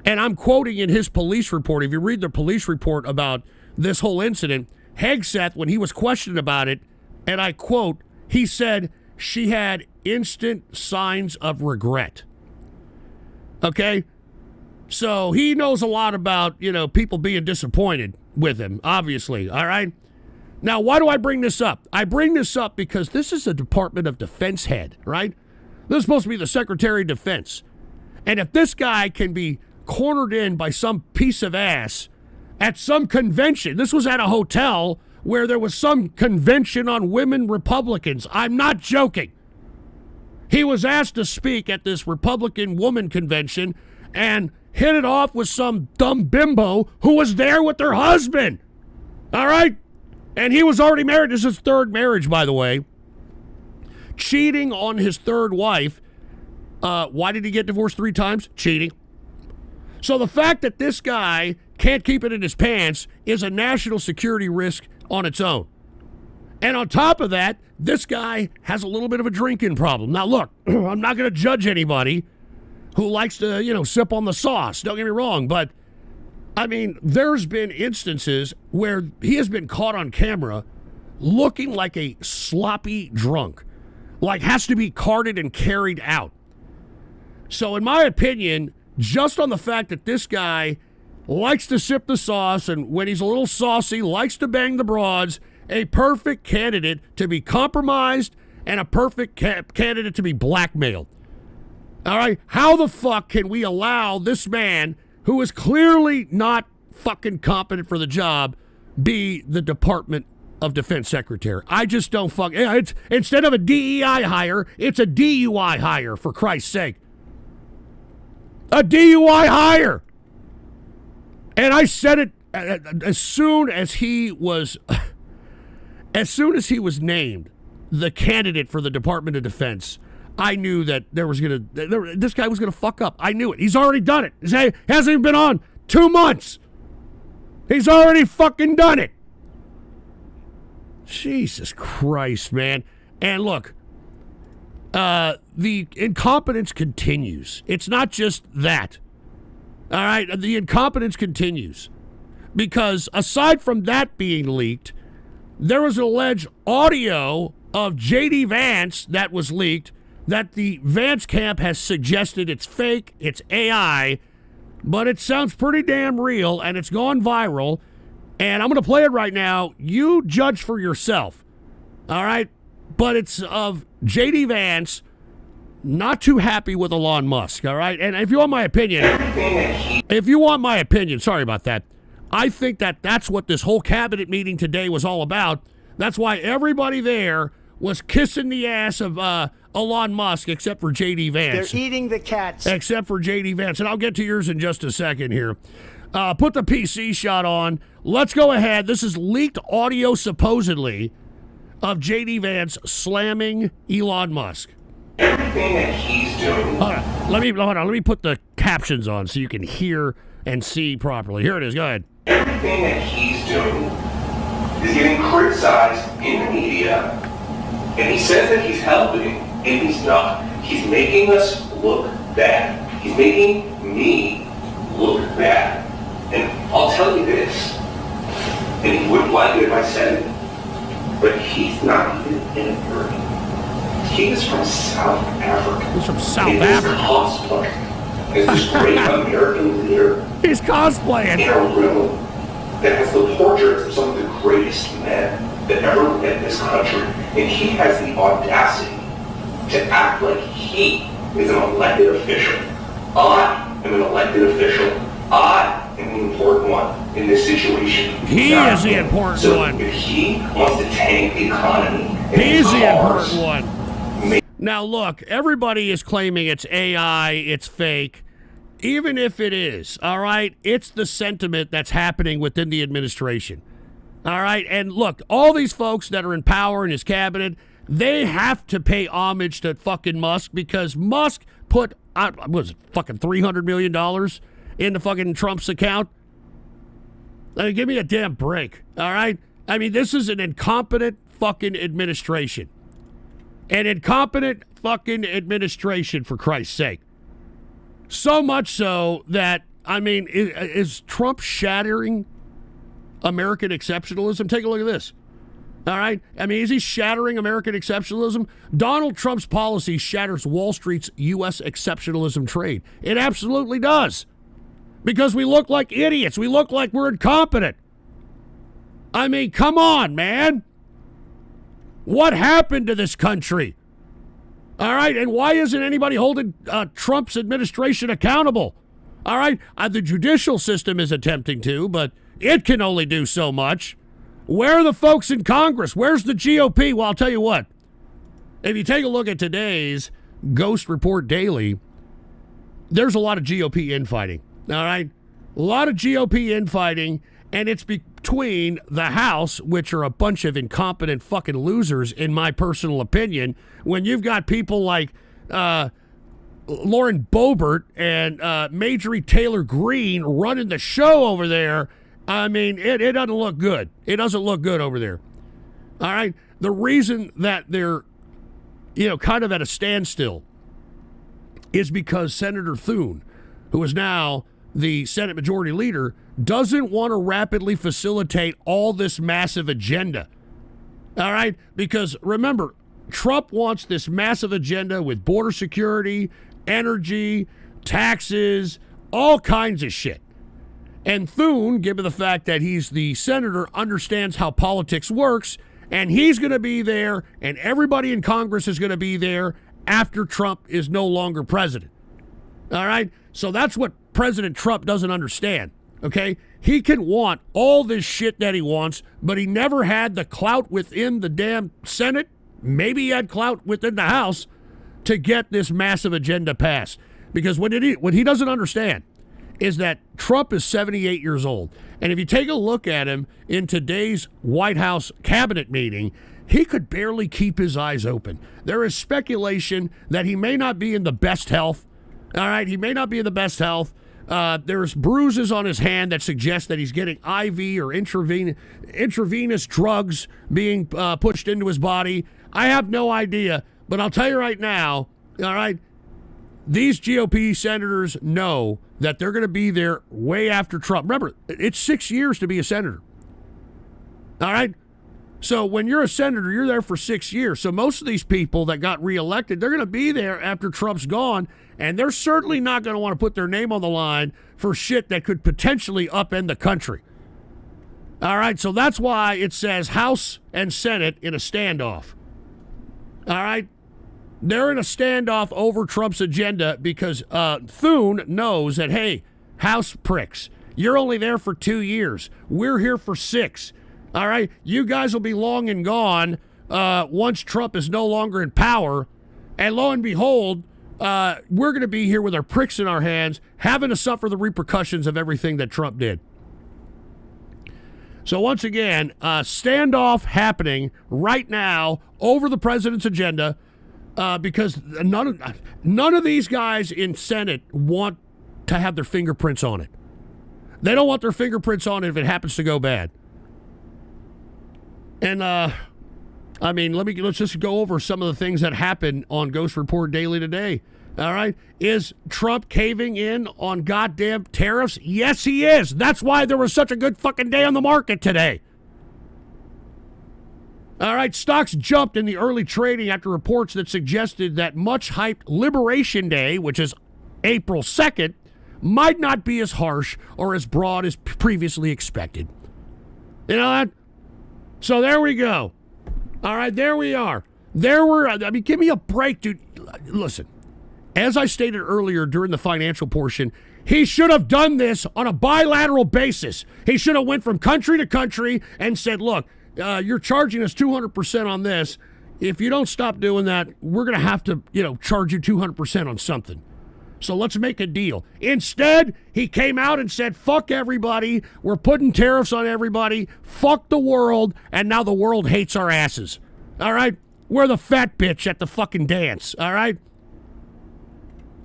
And I'm quoting in his police report. If you read the police report about this whole incident, Hegseth, when he was questioned about it, and I quote, he said she had instant signs of regret. Okay? So he knows a lot about, people being disappointed with him, obviously, all right? Now, why do I bring this up? I bring this up because this is a Department of Defense head, right? This is supposed to be the Secretary of Defense. And if this guy can be cornered in by some piece of ass at some convention, this was at a hotel where there was some convention on women Republicans. I'm not joking. He was asked to speak at this Republican woman convention and hit it off with some dumb bimbo who was there with her husband. All right? And he was already married. This is his third marriage, by the way. Cheating on his third wife. Why did he get divorced 3 times? Cheating. So the fact that this guy can't keep it in his pants is a national security risk on its own. And on top of that, this guy has a little bit of a drinking problem. Now, look, I'm not going to judge anybody who likes to, sip on the sauce. Don't get me wrong. But, I mean, there's been instances where he has been caught on camera looking like a sloppy drunk, like has to be carted and carried out. So, in my opinion, just on the fact that this guy likes to sip the sauce, and when he's a little saucy, likes to bang the broads, a perfect candidate to be compromised and a perfect candidate to be blackmailed. All right? How the fuck can we allow this man, who is clearly not fucking competent for the job, be the Department of Defense Secretary? I just don't it's instead of a DEI hire, it's a DUI hire, for Christ's sake. A DUI hire. And I said it as soon as he was named the candidate for the Department of Defense. I knew that this guy was gonna fuck up. I knew it. He's already done it. He hasn't even been on 2 months. He's already fucking done it. Jesus Christ, man. And look, the incompetence continues. It's not just that. All right, the incompetence continues because aside from that being leaked, there was an alleged audio of J.D. Vance that was leaked that the Vance camp has suggested it's fake, it's AI, but it sounds pretty damn real and it's gone viral. And I'm going to play it right now. You judge for yourself. All right, but it's of J.D. Vance not too happy with Elon Musk, all right? And if you want my opinion, sorry about that. I think that that's what this whole cabinet meeting today was all about. That's why everybody there was kissing the ass of Elon Musk except for J.D. Vance. They're eating the cats. Except for J.D. Vance. And I'll get to yours in just a second here. Put the PC shot on. Let's go ahead. This is leaked audio, supposedly, of J.D. Vance slamming Elon Musk. Everything that he's doing. Hold on. Let me put the captions on so you can hear and see properly. Here it is. Go ahead. Everything that he's doing is getting criticized in the media, and he says that he's helping, and he's not. He's making us look bad. He's making me look bad. And I'll tell you this, and he wouldn't like it if I said it, but he's not even in America. He is from South Africa. He's from South and Africa. He's cosplaying as this great American leader. He's cosplaying. In a room that has the portraits of some of the greatest men that ever lived in this country. And he has the audacity to act like he is an elected official. I am an elected official. I am the important one in this situation. He is the important one. If he wants to tank the economy, he's the important one. Now, look, everybody is claiming it's AI, it's fake. Even if it is, all right, it's the sentiment that's happening within the administration. All right, and look, all these folks that are in power in his cabinet, they have to pay homage to fucking Musk because Musk put, what was it, fucking $300 million into fucking Trump's account? I mean, give me a damn break, all right? I mean, this is an incompetent fucking administration. An incompetent fucking administration, for Christ's sake. So much so that, I mean, is Trump shattering American exceptionalism? Take a look at this. All right? I mean, is he shattering American exceptionalism? Donald Trump's policy shatters Wall Street's U.S. exceptionalism trade. It absolutely does. Because we look like idiots. We look like we're incompetent. I mean, come on, man. What happened to this country? All right, and why isn't anybody holding Trump's administration accountable? All right, the judicial system is attempting to, but it can only do so much. Where are the folks in Congress? Where's the GOP? Well, I'll tell you what. If you take a look at today's Ghost Report Daily, there's a lot of GOP infighting. All right, a lot of GOP infighting, and it's between the House, which are a bunch of incompetent fucking losers, in my personal opinion, when you've got people like Lauren Boebert and Marjorie Taylor Greene running the show over there. I mean, it doesn't look good. It doesn't look good over there. All right? The reason that they're, kind of at a standstill is because Senator Thune, who is now the Senate Majority Leader, doesn't want to rapidly facilitate all this massive agenda. All right? Because remember, Trump wants this massive agenda with border security, energy, taxes, all kinds of shit. And Thune, given the fact that he's the senator, understands how politics works, and he's going to be there, and everybody in Congress is going to be there after Trump is no longer president. All right? So that's what President Trump doesn't understand. Okay? He can want all this shit that he wants, but he never had the clout within the damn Senate. Maybe he had clout within the House to get this massive agenda passed. Because what he doesn't understand is that Trump is 78 years old. And if you take a look at him in today's White House cabinet meeting, he could barely keep his eyes open. There is speculation that he may not be in the best health. All right, he may not be in the best health. There's bruises on his hand that suggest that he's getting IV or intravenous drugs being pushed into his body. I have no idea, but I'll tell you right now, all right, these GOP senators know that they're going to be there way after Trump. Remember, it's 6 years to be a senator. All right? So when you're a senator, you're there for 6 years. So most of these people that got reelected, they're going to be there after Trump's gone, and they're certainly not going to want to put their name on the line for shit that could potentially upend the country. All right? So that's why it says House and Senate in a standoff. All right? They're in a standoff over Trump's agenda because Thune knows that, hey, House pricks, you're only there for 2 years. We're here for 6. All right? You guys will be long and gone once Trump is no longer in power. And lo and behold, we're going to be here with our pricks in our hands, having to suffer the repercussions of everything that Trump did. So once again, standoff happening right now over the president's agenda. Because none of these guys in Senate want to have their fingerprints on it. They don't want their fingerprints on it if it happens to go bad. And, I mean, let's just go over some of the things that happened on Ghost Report Daily today. All right. Is Trump caving in on goddamn tariffs? Yes, he is. That's why there was such a good fucking day on the market today. All right. Stocks jumped in the early trading after reports that suggested that much hyped Liberation Day, which is April 2nd, might not be as harsh or as broad as previously expected. You know that? So there we go. All right, there we are. Give me a break, dude. Listen, as I stated earlier during the financial portion, he should have done this on a bilateral basis. He should have went from country to country and said, look, you're charging us 200% on this. If you don't stop doing that, we're going to have to, charge you 200% on something. So let's make a deal. Instead, he came out and said, fuck everybody. We're putting tariffs on everybody. Fuck the world. And now the world hates our asses. All right? We're the fat bitch at the fucking dance. All right?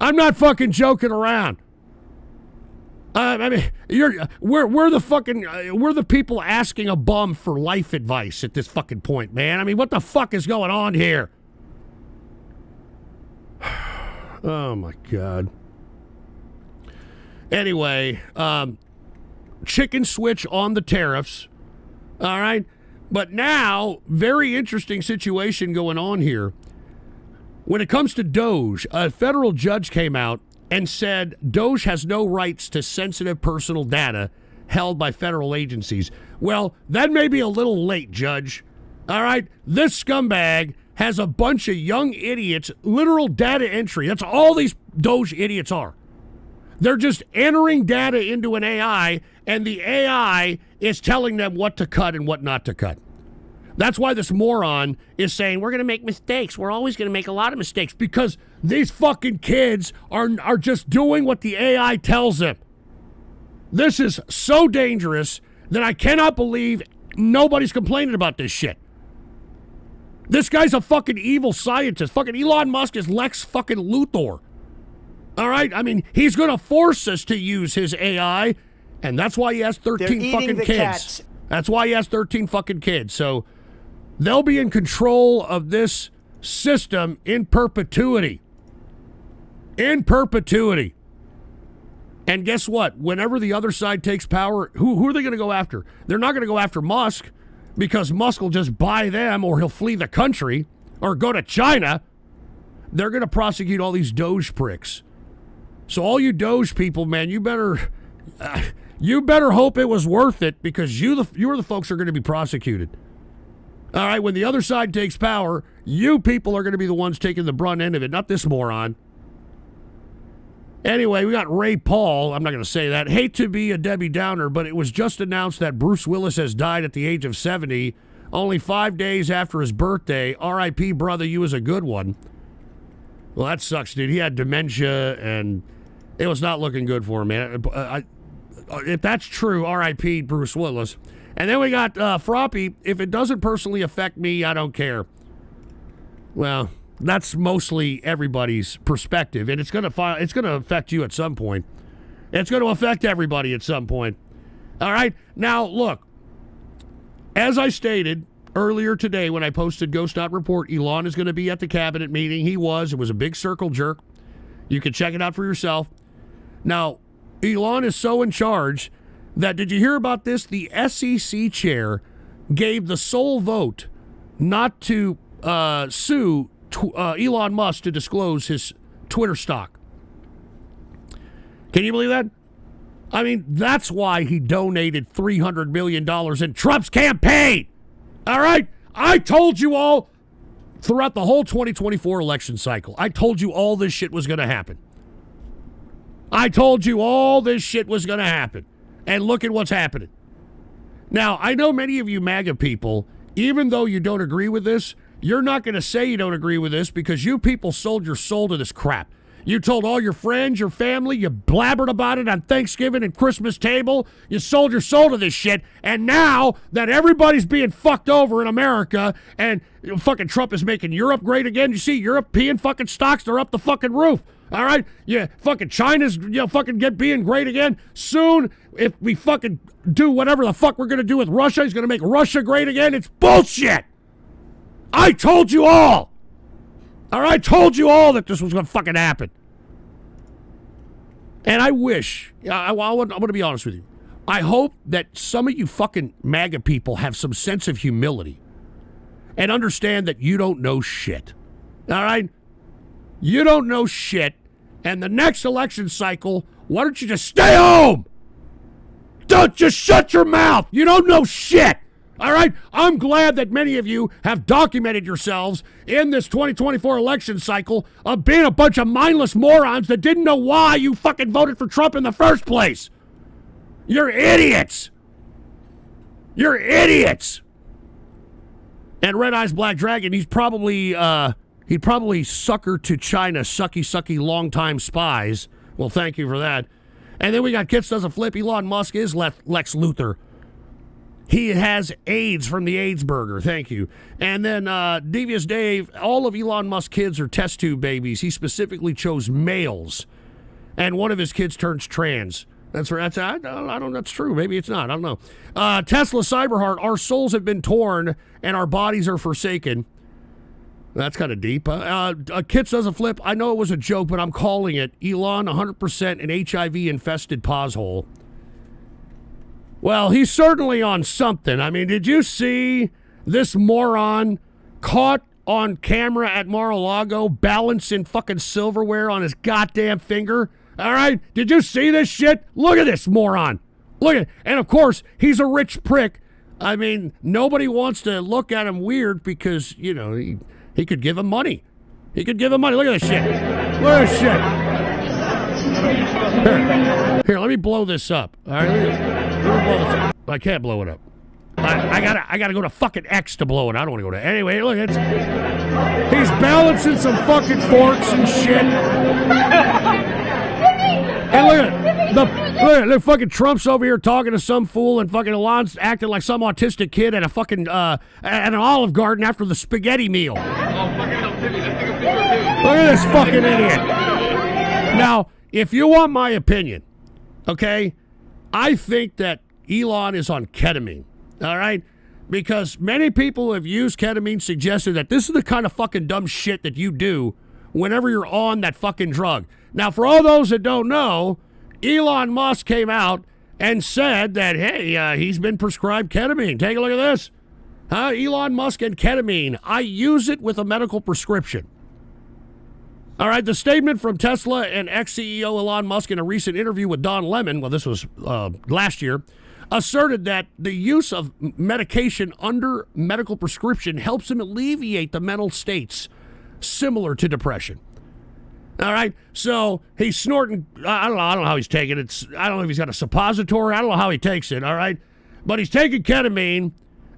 I'm not fucking joking around. We're the people asking a bum for life advice at this fucking point, man. I mean, what the fuck is going on here? Oh, my God. Anyway, chicken switch on the tariffs. All right. But now, very interesting situation going on here. When it comes to Doge, a federal judge came out and said Doge has no rights to sensitive personal data held by federal agencies. Well, that may be a little late, Judge. All right. This scumbag has a bunch of young idiots, literal data entry. That's all these Doge idiots are. They're just entering data into an AI, and the AI is telling them what to cut and what not to cut. That's why this moron is saying, we're going to make mistakes. We're always going to make a lot of mistakes, because these fucking kids are just doing what the AI tells them. This is so dangerous that I cannot believe nobody's complaining about this shit. This guy's a fucking evil scientist. Fucking Elon Musk is Lex fucking Luthor. All right? I mean, he's going to force us to use his AI, and that's why he has 13 fucking kids. Cats. That's why he has 13 fucking kids. So they'll be in control of this system in perpetuity. In perpetuity. And guess what? Whenever the other side takes power, who are they going to go after? They're not going to go after Musk, because Musk will just buy them, or he'll flee the country or go to China. They're going to prosecute all these Doge pricks. So all you Doge people, man, you better hope it was worth it, because you are the folks who are going to be prosecuted. All right, when the other side takes power, you people are going to be the ones taking the brunt end of it, not this moron. Anyway, we got Ray Paul. I'm not going to say that. Hate to be a Debbie Downer, but it was just announced that Bruce Willis has died at the age of 70, only 5 days after his birthday. R.I.P., brother, you was a good one. Well, that sucks, dude. He had dementia, and it was not looking good for him, man. If that's true, R.I.P., Bruce Willis. And then we got Froppy. If it doesn't personally affect me, I don't care. Well, that's mostly everybody's perspective, and it's going to affect you at some point. It's going to affect everybody at some point. All right? Now, look, as I stated earlier today when I posted Ghost Report, Elon is going to be at the cabinet meeting. He was. It was a big circle jerk. You can check it out for yourself. Now, Elon is so in charge that, did you hear about this? The SEC chair gave the sole vote not to sue Elon Musk to disclose his Twitter stock. Can you believe that? I mean, that's why he donated $300 million in Trump's campaign. All right? I told you all throughout the whole 2024 election cycle, I told you all this shit was going to happen. I told you all this shit was going to happen. And look at what's happening. Now, I know many of you MAGA people, even though you don't agree with this, you're not going to say you don't agree with this, because you people sold your soul to this crap. You told all your friends, your family, you blabbered about it on Thanksgiving and Christmas table. You sold your soul to this shit. And now that everybody's being fucked over in America, and fucking Trump is making Europe great again, you see European fucking stocks, they're up the fucking roof. All right? Yeah, fucking China's, fucking being great again. Soon, if we fucking do whatever the fuck we're going to do with Russia, he's going to make Russia great again. It's bullshit. I told you all. All right? I told you all that this was going to fucking happen. And I wish, I'm going to be honest with you. I hope that some of you fucking MAGA people have some sense of humility and understand that you don't know shit. All right? You don't know shit. And the next election cycle, why don't you just stay home? Don't just shut your mouth. You don't know shit. All right? I'm glad that many of you have documented yourselves in this 2024 election cycle of being a bunch of mindless morons that didn't know why you fucking voted for Trump in the first place. You're idiots. You're idiots. And Red Eyes Black Dragon, he'd probably sucker to China, sucky, long-time spies. Well, thank you for that. And then we got Kits Doesn't Flip. Elon Musk is Lex Luthor. He has AIDS from the AIDS burger. Thank you. And then Devious Dave, all of Elon Musk's kids are test tube babies. He specifically chose males. And one of his kids turns trans. That's right. I don't. That's true. Maybe it's not. I don't know. Tesla Cyberheart. Our souls have been torn and our bodies are forsaken. That's kind of deep. Kits Doesn't Flip. I know it was a joke, but I'm calling it. Elon, 100% an HIV-infested poshole. Well, he's certainly on something. I mean, did you see this moron caught on camera at Mar-a-Lago balancing fucking silverware on his goddamn finger? All right? Did you see this shit? Look at this moron. Look at it. And, of course, he's a rich prick. I mean, nobody wants to look at him weird because, he could give him money. He could give him money. Look at this shit. Look at this shit. Here, let me blow this up. All right? Let me blow this up. I can't blow it up. I gotta go to fucking X to blow it. I don't want to go to... Anyway, look, he's balancing some fucking forks and shit. And look at the fucking Trump's over here talking to some fool, and fucking Elon's acting like some autistic kid at a fucking at an Olive Garden after the spaghetti meal. Look at this fucking idiot. Now, if you want my opinion, okay, I think that Elon is on ketamine. All right, because many people who have used ketamine suggested that this is the kind of fucking dumb shit that you do whenever you're on that fucking drug. Now, for all those that don't know, Elon Musk came out and said that, hey, he's been prescribed ketamine. Take a look at this. Elon Musk and ketamine. I use it with a medical prescription. All right, the statement from Tesla and ex-CEO Elon Musk in a recent interview with Don Lemon, well, this was last year, asserted that the use of medication under medical prescription helps him alleviate the mental states similar to depression. All right, so he's snorting. I don't know how he's taking it. I don't know if he's got a suppository. I don't know how he takes it. All right, but he's taking ketamine.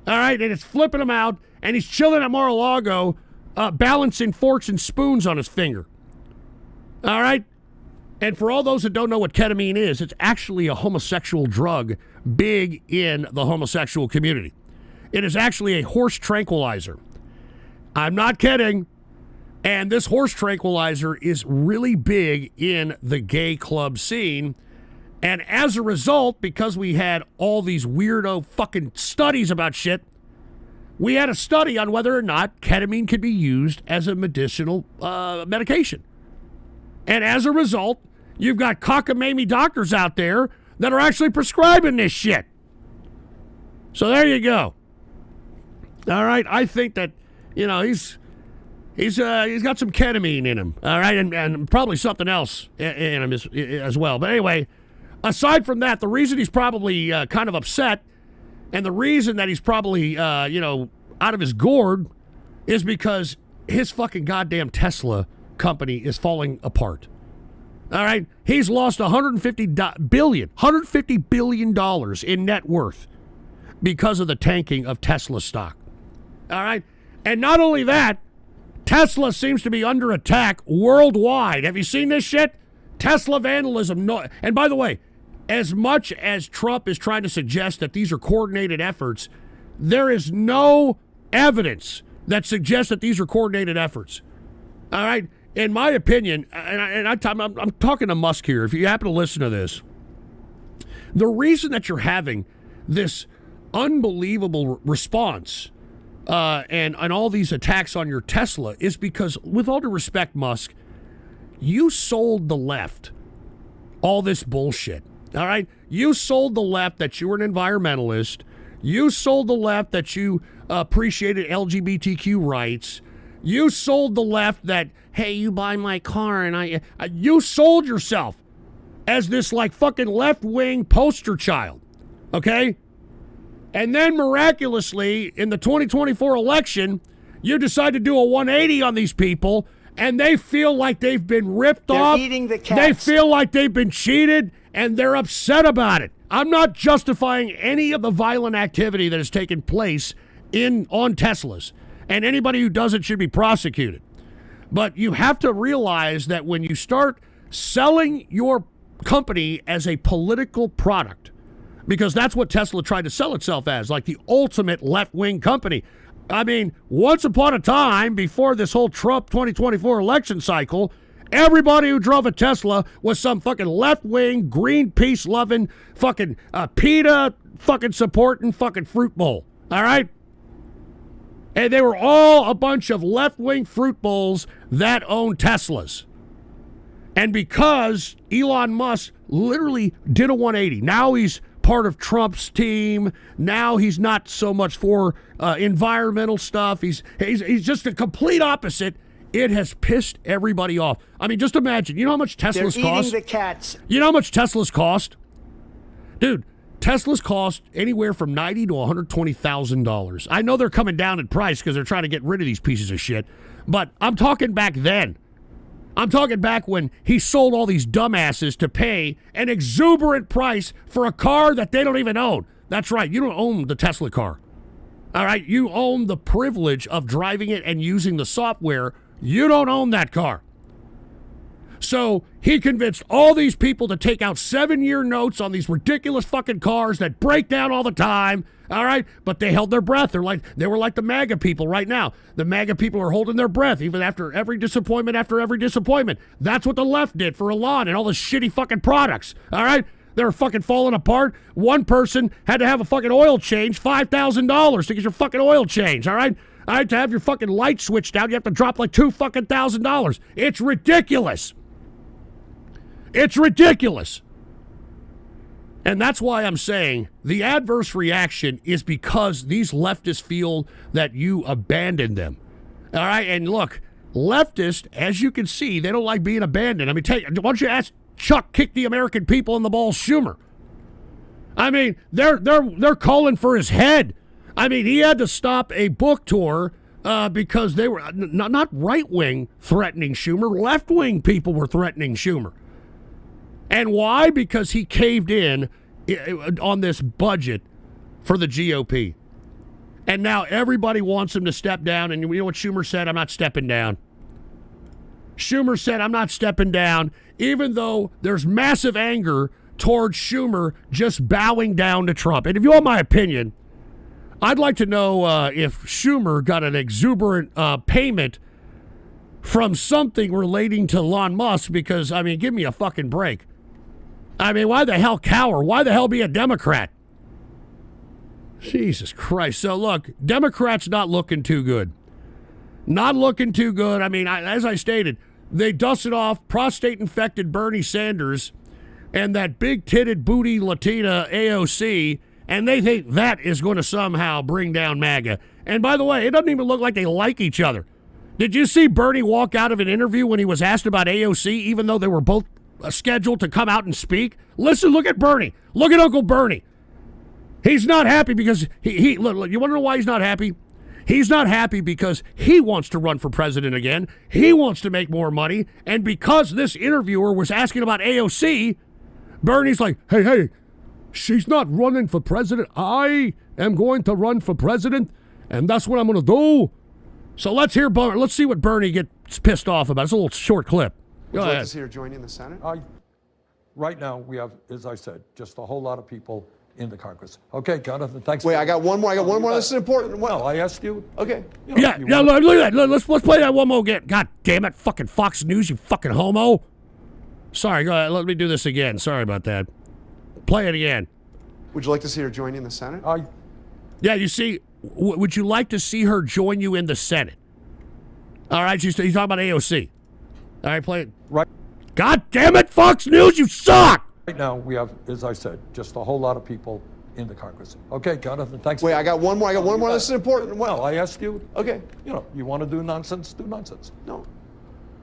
All right, and it's flipping him out, and he's chilling at Mar-a-Lago, balancing forks and spoons on his finger. All right, and for all those that don't know what ketamine is, it's actually a homosexual drug, big in the homosexual community. It is actually a horse tranquilizer. I'm not kidding. And this horse tranquilizer is really big in the gay club scene. And as a result, because we had all these weirdo fucking studies about shit, we had a study on whether or not ketamine could be used as a medicinal medication. And as a result, you've got cockamamie doctors out there that are actually prescribing this shit. So there you go. All right, I think that, he's got some ketamine in him, all right, and probably something else in him as well. But anyway, aside from that, the reason he's probably kind of upset, and the reason that he's probably out of his gourd, is because his fucking goddamn Tesla company is falling apart. All right, he's lost $150 billion in net worth because of the tanking of Tesla stock. All right, and not only that, Tesla seems to be under attack worldwide. Have you seen this shit? Tesla vandalism. No. And by the way, as much as Trump is trying to suggest that these are coordinated efforts, there is no evidence that suggests that these are coordinated efforts. All right? in my opinion, I'm talking to Musk here, if you happen to listen to this, the reason that you're having this unbelievable response and all these attacks on your Tesla is because, with all due respect, Musk, you sold the left all this bullshit. All right? You sold the left that you were an environmentalist. You sold the left that you appreciated LGBTQ rights. You sold the left that, hey, you buy my car and you sold yourself as this like fucking left-wing poster child. Okay? And then miraculously, in the 2024 election, you decide to do a 180 on these people, and they feel like they've been ripped off. They're eating the cats. They feel like they've been cheated, and they're upset about it. I'm not justifying any of the violent activity that has taken place on Teslas, and anybody who does it should be prosecuted. But you have to realize that when you start selling your company as a political product, because that's what Tesla tried to sell itself as, like the ultimate left-wing company. I mean, once upon a time, before this whole Trump 2024 election cycle, everybody who drove a Tesla was some fucking left-wing, Greenpeace-loving, fucking PETA fucking supporting fucking fruit bowl. All right? And they were all a bunch of left-wing fruit bowls that owned Teslas. And because Elon Musk literally did a 180, now he's part of Trump's team. Now he's not so much for environmental stuff. He's just a complete opposite. It has pissed everybody off. I mean, just imagine. You know how much Teslas cost? They're eating the cats. You know how much Teslas cost? Dude, Teslas cost anywhere from $90,000 to $120,000. I know they're coming down in price because they're trying to get rid of these pieces of shit. But I'm talking back then. I'm talking back when he sold all these dumbasses to pay an exuberant price for a car that they don't even own. That's right. You don't own the Tesla car. All right. You own the privilege of driving it and using the software. You don't own that car. So he convinced all these people to take out 7-year notes on these ridiculous fucking cars that break down all the time. All right. But they held their breath. They were like the Maga people right now. The Maga people are holding their breath even after every disappointment after every disappointment. That's what the left did for Elon and all the shitty fucking products. All right. They're fucking falling apart. One person had to have a fucking oil change, $5,000 to get your fucking oil change. All right. All right. To have your fucking light switched out, you have to drop like $2,000. It's ridiculous. It's ridiculous. And that's why I'm saying the adverse reaction is because these leftists feel that you abandoned them. All right? And look, leftists, as you can see, they don't like being abandoned. I mean, why don't you ask Chuck kick the American people in the balls Schumer? I mean, they're calling for his head. I mean, he had to stop a book tour because they were not right-wing threatening Schumer. Left-wing people were threatening Schumer. And why? Because he caved in on this budget for the GOP. And now everybody wants him to step down. And you know what Schumer said? I'm not stepping down. Schumer said, I'm not stepping down, even though there's massive anger towards Schumer just bowing down to Trump. And if you want my opinion, I'd like to know if Schumer got an exuberant payment from something relating to Elon Musk, because, I mean, give me a fucking break. I mean, why the hell cower? Why the hell be a Democrat? Jesus Christ. So, look, Democrats not looking too good. Not looking too good. I mean, as I stated, they dusted off prostate-infected Bernie Sanders and that big-titted booty Latina AOC, and they think that is going to somehow bring down MAGA. And by the way, it doesn't even look like they like each other. Did you see Bernie walk out of an interview when he was asked about AOC, even though they were both scheduled to come out and speak? Listen, look at Bernie. Look at Uncle Bernie. He's not happy because look, you want to know why he's not happy? He's not happy because he wants to run for president again. He wants to make more money. And because this interviewer was asking about AOC, Bernie's like, hey, she's not running for president. I am going to run for president, and that's what I'm going to do. So let's see what Bernie gets pissed off about. It's a little short clip. Would you like to see her joining the Senate? Right now, we have, as I said, just a whole lot of people in the Congress. Okay, Jonathan, thanks. Wait, I got one more. This is important. No, I asked you. Okay. You know, Yeah, you yeah. want- Look at that. Let's play that one more again. God damn it, fucking Fox News, you fucking homo. Sorry, go ahead. Let me do this again. Sorry about that. Play it again. Would you like to see her join you in the Senate? Yeah, you see, would you like to see her join you in the Senate? All right, he's talking about AOC. All right, play it. Right. God damn it, Fox News, you suck! Right now, we have, as I said, just a whole lot of people in the Congress. Okay, Jonathan, thanks. Wait, I got one more. This is important. No, I asked you. Okay. You know, you want to do nonsense, do nonsense. No.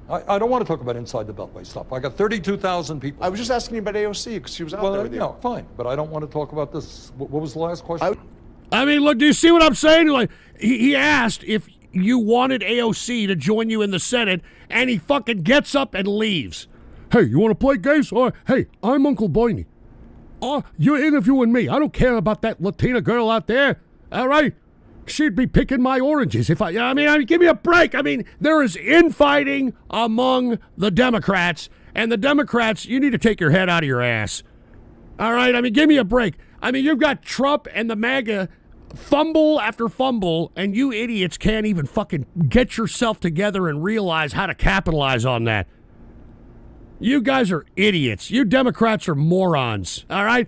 I don't want to talk about inside the Beltway stuff. I got 32,000 people. I was just asking you about AOC because she was out there with you. No, fine, but I don't want to talk about this. What was the last question? I mean, look, do you see what I'm saying? Like, he asked if you wanted AOC to join you in the Senate, and he fucking gets up and leaves. Hey, you want to play games? Or, hey, I'm Uncle Bernie. Oh, you're interviewing me. I don't care about that Latina girl out there. All right? She'd be picking my oranges if I mean, give me a break. I mean, there is infighting among the Democrats, and the Democrats, you need to take your head out of your ass. All right? I mean, give me a break. I mean, you've got Trump and the Maga fumble after fumble, and you idiots can't even fucking get yourself together and realize how to capitalize on that. You guys are idiots. You Democrats are morons, all right?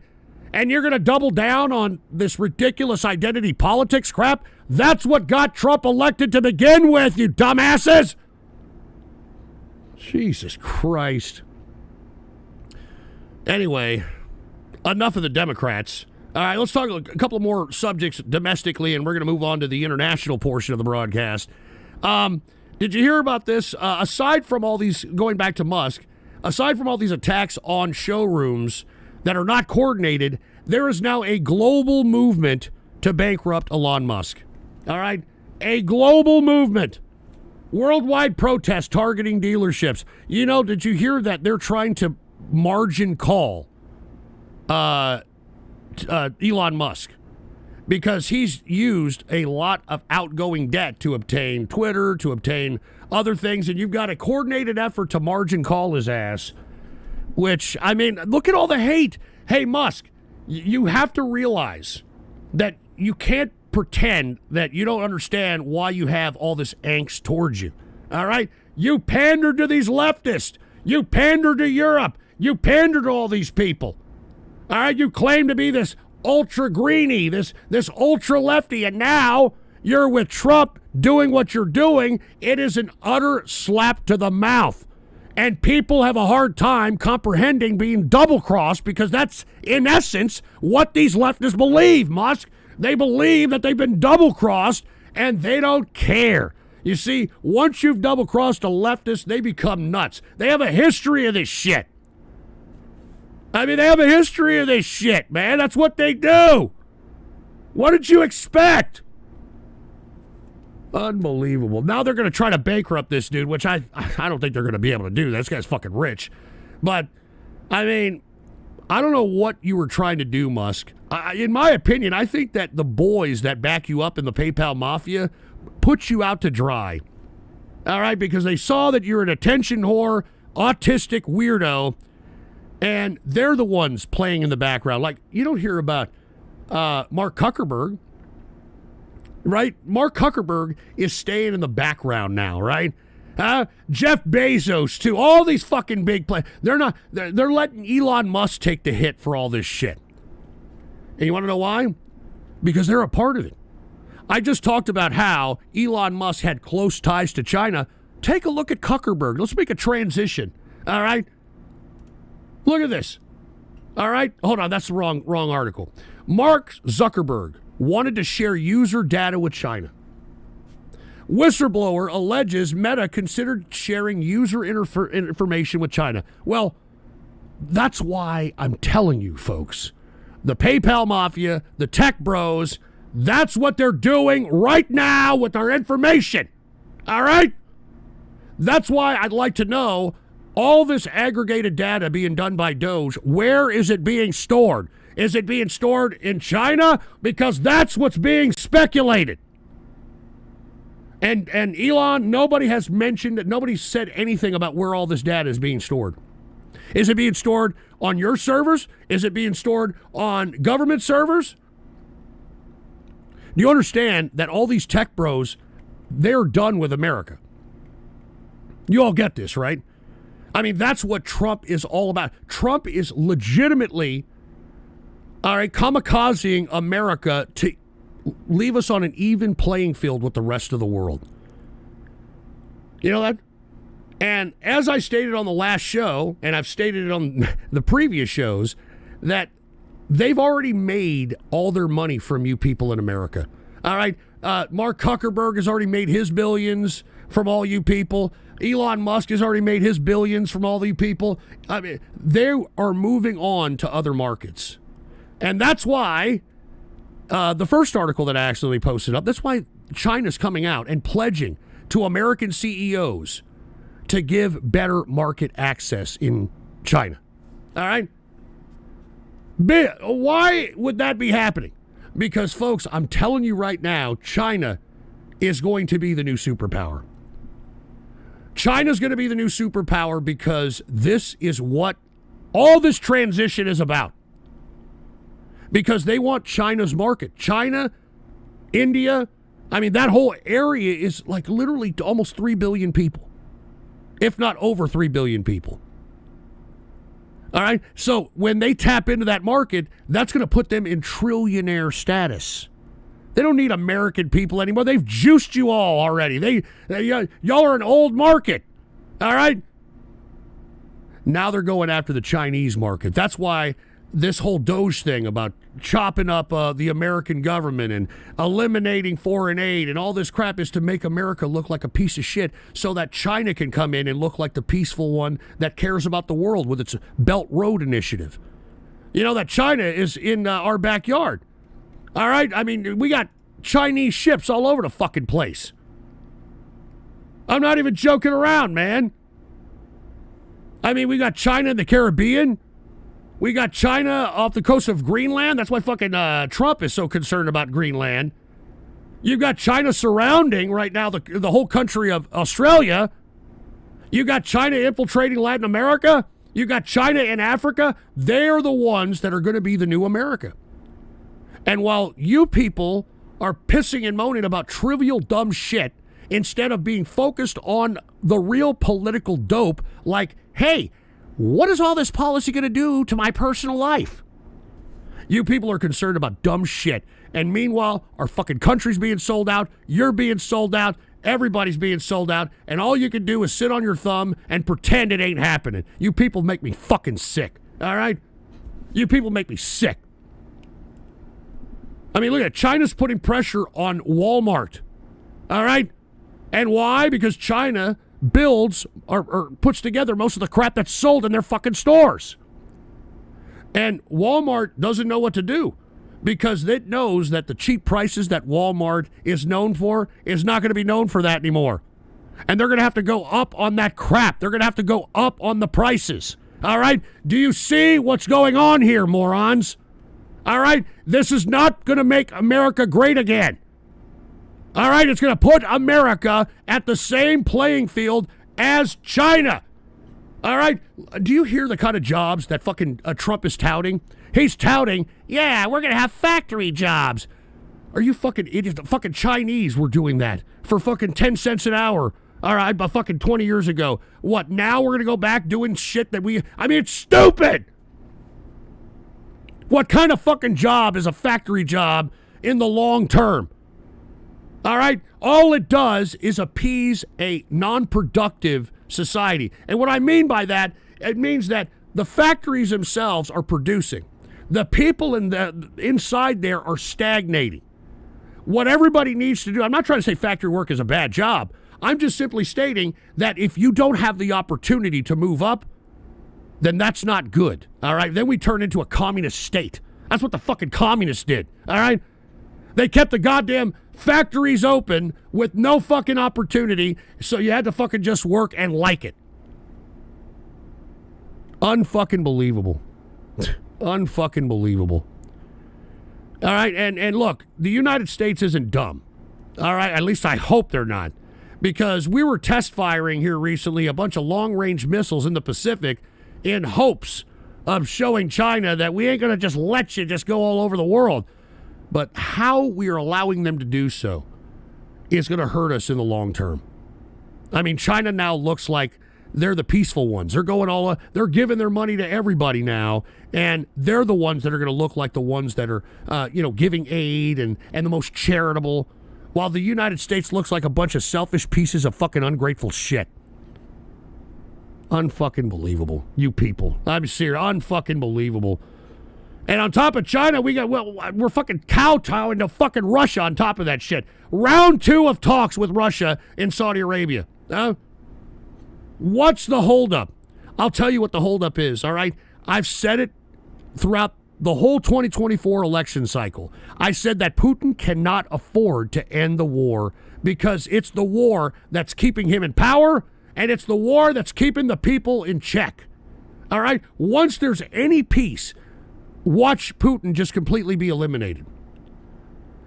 And you're going to double down on this ridiculous identity politics crap? That's what got Trump elected to begin with, you dumbasses! Jesus Christ. Anyway, enough of the Democrats. All right, let's talk a couple more subjects domestically, and we're going to move on to the international portion of the broadcast. Did you hear about this? Aside from all these, going back to Musk, aside from all these attacks on showrooms that are not coordinated, there is now a global movement to bankrupt Elon Musk. All right? A global movement. Worldwide protest targeting dealerships. You know, did you hear that they're trying to margin call Elon Musk? Because he's used a lot of outgoing debt to obtain Twitter, to obtain other things, and you've got a coordinated effort to margin call his ass, which, I mean, look at all the hate. Hey, Musk, you have to realize that you can't pretend that you don't understand why you have all this angst towards you, all right? You pander to these leftists. You pander to Europe. You pander to all these people, all right? You claim to be this ultra greenie, this ultra lefty, and now you're with Trump doing what you're doing. It is an utter slap to the mouth. And people have a hard time comprehending being double-crossed because that's, in essence, what these leftists believe, Musk. They believe that they've been double-crossed, and they don't care. You see, once you've double-crossed a leftist, they become nuts. They have a history of this shit. I mean, they have a history of this shit, man. That's what they do. What did you expect? Unbelievable. Now they're going to try to bankrupt this dude, which I don't think they're going to be able to do. This guy's fucking rich. But, I mean, I don't know what you were trying to do, Musk. In my opinion, I think that the boys that back you up in the PayPal Mafia put you out to dry. All right? Because they saw that you're an attention whore, autistic weirdo, and they're the ones playing in the background. Like, you don't hear about Mark Zuckerberg. Right? Mark Zuckerberg is staying in the background now, right? Jeff Bezos, too. All these fucking big players. They're letting Elon Musk take the hit for all this shit. And you want to know why? Because they're a part of it. I just talked about how Elon Musk had close ties to China. Take a look at Zuckerberg. Let's make a transition. All right? Look at this. All right? Hold on. That's the wrong article. Mark Zuckerberg wanted to share user data with China. Whistleblower alleges Meta considered sharing user information with China. Well, that's why I'm telling you, folks. The PayPal Mafia, the tech bros, that's what they're doing right now with our information. All right? That's why I'd like to know all this aggregated data being done by Doge, where is it being stored? Is it being stored in China? Because that's what's being speculated. And Elon, nobody has mentioned it. Nobody said anything about where all this data is being stored. Is it being stored on your servers? Is it being stored on government servers? Do you understand that all these tech bros, they're done with America? You all get this, right? I mean, that's what Trump is all about. Trump is legitimately, all right, kamikazing America to leave us on an even playing field with the rest of the world. You know that? And as I stated on the last show, and I've stated it on the previous shows, that they've already made all their money from you people in America. All right? Mark Zuckerberg has already made his billions from all you people. Elon Musk has already made his billions from all you people. I mean, they are moving on to other markets. And that's why the first article that I actually posted up, that's why China's coming out and pledging to American CEOs to give better market access in China. All right? Why would that be happening? Because, folks, I'm telling you right now, China is going to be the new superpower. China's going to be the new superpower because this is what all this transition is about. Because they want China's market. China, India, I mean, that whole area is like literally almost 3 billion people, if not over 3 billion people. All right? So when they tap into that market, that's going to put them in trillionaire status. They don't need American people anymore. They've juiced you all already. Y'all are an old market. All right? Now they're going after the Chinese market. That's why this whole Doge thing about chopping up the American government and eliminating foreign aid and all this crap is to make America look like a piece of shit so that China can come in and look like the peaceful one that cares about the world with its Belt Road Initiative. You know that China is in our backyard. All right? I mean, we got Chinese ships all over the fucking place. I'm not even joking around, man. I mean, we got China in the Caribbean. We got China off the coast of Greenland. That's why fucking Trump is so concerned about Greenland. You've got China surrounding right now the whole country of Australia. You got China infiltrating Latin America. You got China in Africa. They're the ones that are going to be the new America. And while you people are pissing and moaning about trivial dumb shit instead of being focused on the real political dope, like, hey, what is all this policy going to do to my personal life? You people are concerned about dumb shit. And meanwhile, our fucking country's being sold out. You're being sold out. Everybody's being sold out. And all you can do is sit on your thumb and pretend it ain't happening. You people make me fucking sick. All right? You people make me sick. I mean, look at it. China's putting pressure on Walmart. All right? And why? Because China builds or puts together most of the crap that's sold in their fucking stores. And Walmart doesn't know what to do because it knows that the cheap prices that Walmart is known for is not going to be known for that anymore. And they're going to have to go up on that crap. They're going to have to go up on the prices. All right? Do you see what's going on here, morons? All right? This is not going to make America great again. All right? It's going to put America at the same playing field as China. All right? Do you hear the kind of jobs that fucking Trump is touting? He's touting, yeah, we're going to have factory jobs. Are you fucking idiots? The fucking Chinese were doing that for fucking 10 cents an hour. All right, about fucking 20 years ago. What, now we're going to go back doing shit that I mean, it's stupid. What kind of fucking job is a factory job in the long term? All right? All it does is appease a non-productive society. And what I mean by that, it means that the factories themselves are producing. The people inside there are stagnating. What everybody needs to do, I'm not trying to say factory work is a bad job. I'm just simply stating that if you don't have the opportunity to move up, then that's not good. All right? Then we turn into a communist state. That's what the fucking communists did. All right? They kept the goddamn factories open with no fucking opportunity, so you had to fucking just work and like it. Unfucking believable. Unfucking believable. All right, and look, the United States isn't dumb. All right, at least I hope they're not. Because we were test firing here recently a bunch of long-range missiles in the Pacific, in hopes of showing China that we ain't going to just let you just go all over the world. But how we are allowing them to do so is going to hurt us in the long term. I mean, China now looks like they're the peaceful ones. They're giving their money to everybody now, and they're the ones that are going to look like the ones that are, giving aid and the most charitable, while the United States looks like a bunch of selfish pieces of fucking ungrateful shit. Unfucking believable, you people. I'm serious, unfucking believable. And on top of China, we're fucking kowtowing to fucking Russia on top of that shit. Round 2 of talks with Russia in Saudi Arabia. What's the holdup? I'll tell you what the holdup is, all right? I've said it throughout the whole 2024 election cycle. I said that Putin cannot afford to end the war because it's the war that's keeping him in power, and it's the war that's keeping the people in check. All right? Once there's any peace, watch Putin just completely be eliminated.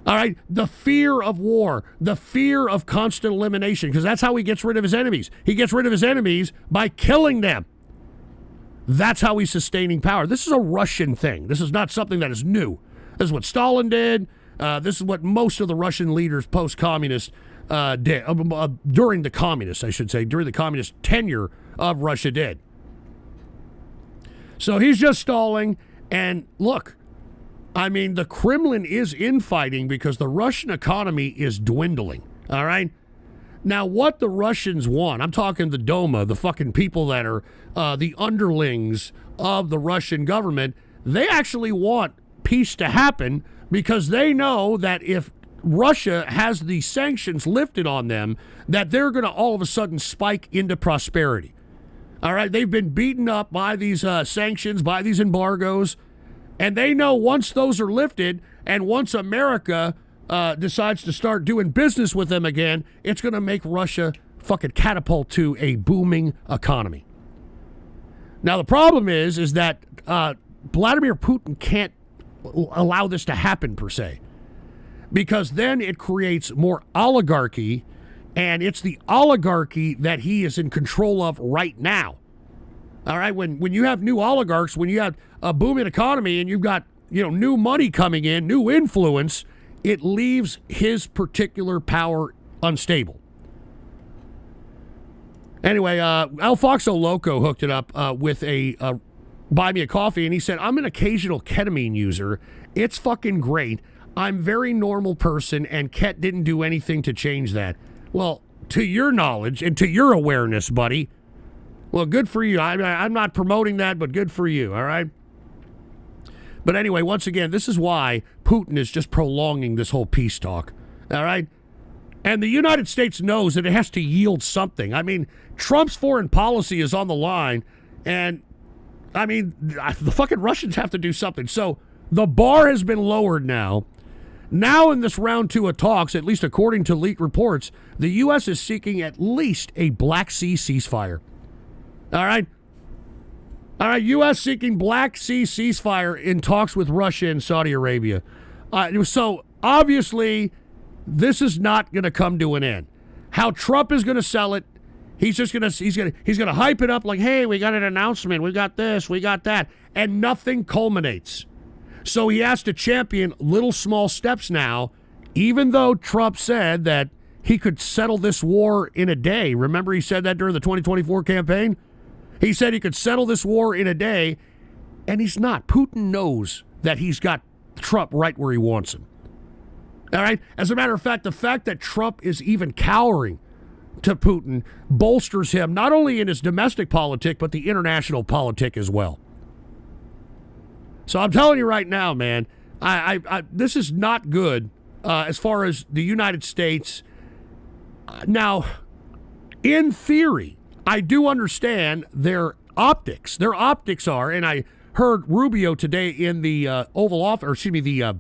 All right? The fear of war, the fear of constant elimination, because that's how he gets rid of his enemies. He gets rid of his enemies by killing them. That's how he's sustaining power. This is a Russian thing. This is not something that is new. This is what Stalin did. This is what most of the Russian leaders post-communist did. During the communist tenure of Russia did. So he's just stalling. And look, I mean, the Kremlin is infighting because the Russian economy is dwindling. All right? Now, what the Russians want, I'm talking the Duma, the fucking people that are the underlings of the Russian government, they actually want peace to happen because they know that if Russia has the sanctions lifted on them, that they're going to all of a sudden spike into prosperity. All right, they've been beaten up by these sanctions, by these embargoes, and they know once those are lifted and once America decides to start doing business with them again, it's going to make Russia fucking catapult to a booming economy. Now, the problem is that Vladimir Putin can't allow this to happen per se, because then it creates more oligarchy, and it's the oligarchy that he is in control of right now. All right, when you have new oligarchs, when you have a booming economy and you've got new money coming in, new influence, it leaves his particular power unstable. Anyway, Alfoxo Loco hooked it up with a buy me a coffee, and he said, I'm an occasional ketamine user. It's fucking great. I'm a very normal person, and Ket didn't do anything to change that. Well, to your knowledge and to your awareness, buddy, well, good for you. I'm not promoting that, but good for you, all right? But anyway, once again, this is why Putin is just prolonging this whole peace talk, all right? And the United States knows that it has to yield something. I mean, Trump's foreign policy is on the line, and, I mean, the fucking Russians have to do something. So the bar has been lowered now. Now in this round 2 of talks, at least according to leaked reports, the U.S. is seeking at least a Black Sea ceasefire. All right? All right, U.S. seeking Black Sea ceasefire in talks with Russia and Saudi Arabia. So obviously, this is not going to come to an end. How Trump is going to sell it, he's going to hype it up like, hey, we got an announcement, we got this, we got that, and nothing culminates. So he has to champion little small steps now, even though Trump said that he could settle this war in a day. Remember he said that during the 2024 campaign? He said he could settle this war in a day, and he's not. Putin knows that he's got Trump right where he wants him. All right? As a matter of fact, the fact that Trump is even cowering to Putin bolsters him not only in his domestic politic, but the international politic as well. So I'm telling you right now, man, this is not good as far as the United States. Now, in theory, I do understand their optics. Their optics are, and I heard Rubio today in the Oval Office, or excuse me, the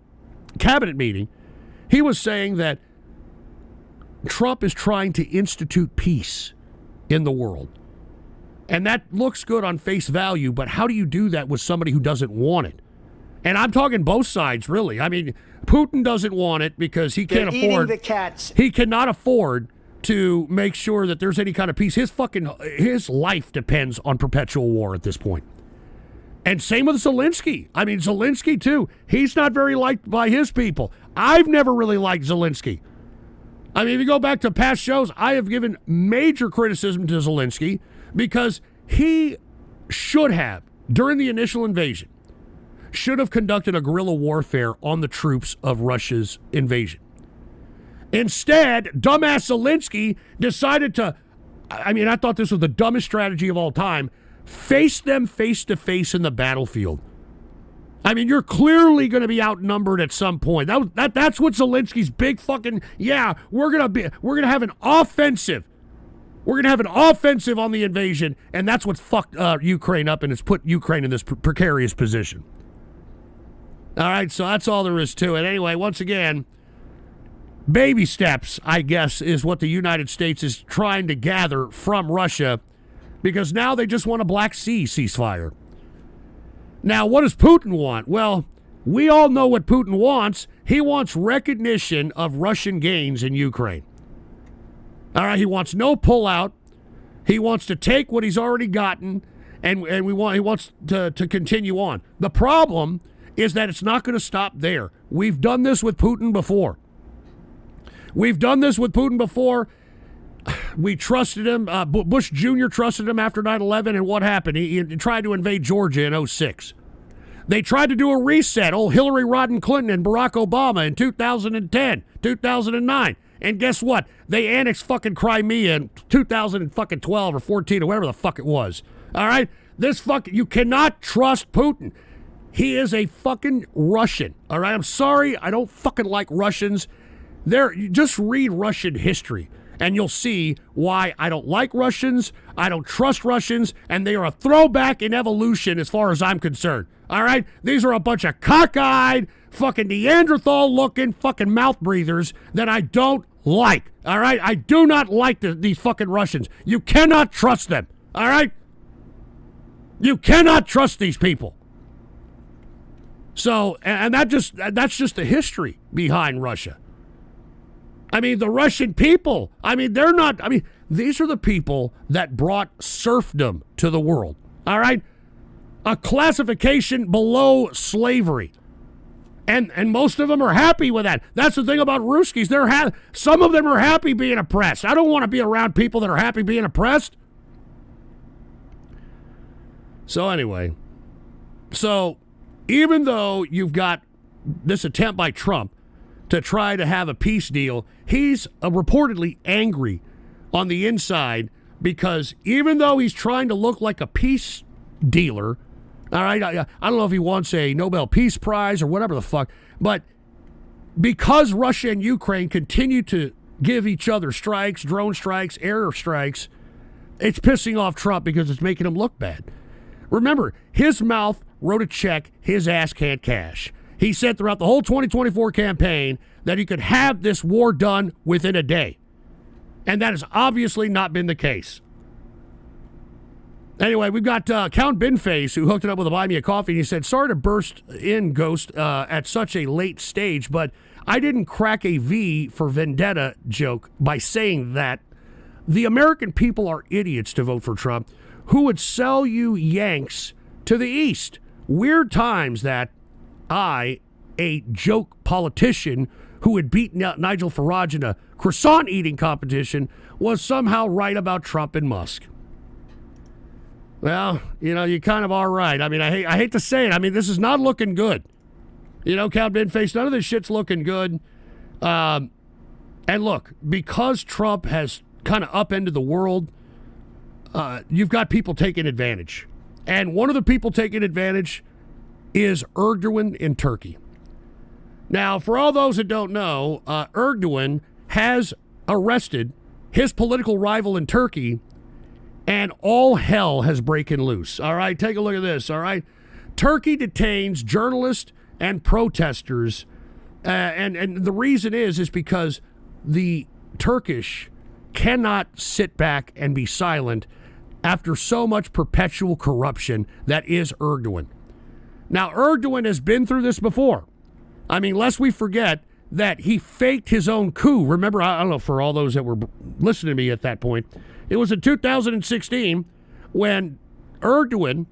cabinet meeting. He was saying that Trump is trying to institute peace in the world. And that looks good on face value, but how do you do that with somebody who doesn't want it? And I'm talking both sides, really. I mean, Putin doesn't want it because he can't afford. Eating the cats. He cannot afford to make sure that there's any kind of peace. His life depends on perpetual war at this point. And same with Zelensky. I mean, Zelensky, too. He's not very liked by his people. I've never really liked Zelensky. I mean, if you go back to past shows, I have given major criticism to Zelensky because he should have, during the initial invasion, should have conducted a guerrilla warfare on the troops of Russia's invasion. Instead, dumbass Zelensky decided to, I thought this was the dumbest strategy of all time, face them face to face in the battlefield. I mean, you're clearly going to be outnumbered at some point. That's what Zelensky's big fucking, we're going to have an offensive. We're going to have an offensive on the invasion, and that's what fucked Ukraine up and has put Ukraine in this precarious position. All right, so that's all there is to it. Anyway, once again, baby steps, I guess, is what the United States is trying to gather from Russia, because now they just want a Black Sea ceasefire. Now, what does Putin want? Well, we all know what Putin wants. He wants recognition of Russian gains in Ukraine. All right, he wants no pullout. He wants to take what he's already gotten, and he wants to continue on. The problem is that it's not going to stop there. We've done this with Putin before. We trusted him. Bush Jr. trusted him after 9/11, and what happened? He tried to invade Georgia in 2006. They tried to do a reset. Hillary Rodham Clinton and Barack Obama in 2010, 2009. And guess what? They annexed fucking Crimea in 2012 or 14 or whatever the fuck it was. All right? You cannot trust Putin. He is a fucking Russian. All right? I'm sorry. I don't fucking like Russians. Just read Russian history, and you'll see why I don't like Russians, I don't trust Russians, and they are a throwback in evolution as far as I'm concerned. All right? These are a bunch of cockeyed, fucking Neanderthal-looking fucking mouth breathers that I don't like. All right? I do not like these fucking Russians. You cannot trust them. All right? You cannot trust these people. So, and that's just the history behind Russia. I mean, the Russian people, these are the people that brought serfdom to the world. All right? A classification below slavery. And most of them are happy with that. That's the thing about Ruskies. Some of them are happy being oppressed. I don't want to be around people that are happy being oppressed. So anyway, even though you've got this attempt by Trump to try to have a peace deal, he's reportedly angry on the inside because even though he's trying to look like a peace dealer, all right, I don't know if he wants a Nobel Peace Prize or whatever the fuck, but because Russia and Ukraine continue to give each other strikes, drone strikes, air strikes, it's pissing off Trump because it's making him look bad. Remember, his mouth wrote a check his ass can't cash. He said throughout the whole 2024 campaign that he could have this war done within a day. And that has obviously not been the case. Anyway, we've got Count Binface, who hooked it up with a Buy Me a Coffee, and he said, sorry to burst in, Ghost, at such a late stage, but I didn't crack a V for vendetta joke by saying that the American people are idiots to vote for Trump, who would sell you Yanks to the East. Weird times that I, a joke politician who had beaten out Nigel Farage in a croissant eating competition, was somehow right about Trump and Musk. Well, you kind of are right. I mean, I hate to say it. I mean, this is not looking good. Count Binface, none of this shit's looking good. And look, because Trump has kind of upended the world, you've got people taking advantage. And one of the people taking advantage is Erdogan in Turkey. Now, for all those that don't know, Erdogan has arrested his political rival in Turkey, and all hell has broken loose. All right, take a look at this, all right? Turkey detains journalists and protesters, and the reason is because the Turkish cannot sit back and be silent after so much perpetual corruption that is Erdogan. Now, Erdogan has been through this before. I mean, lest we forget that he faked his own coup. Remember, I don't know, for all those that were listening to me at that point, it was in 2016 when Erdogan,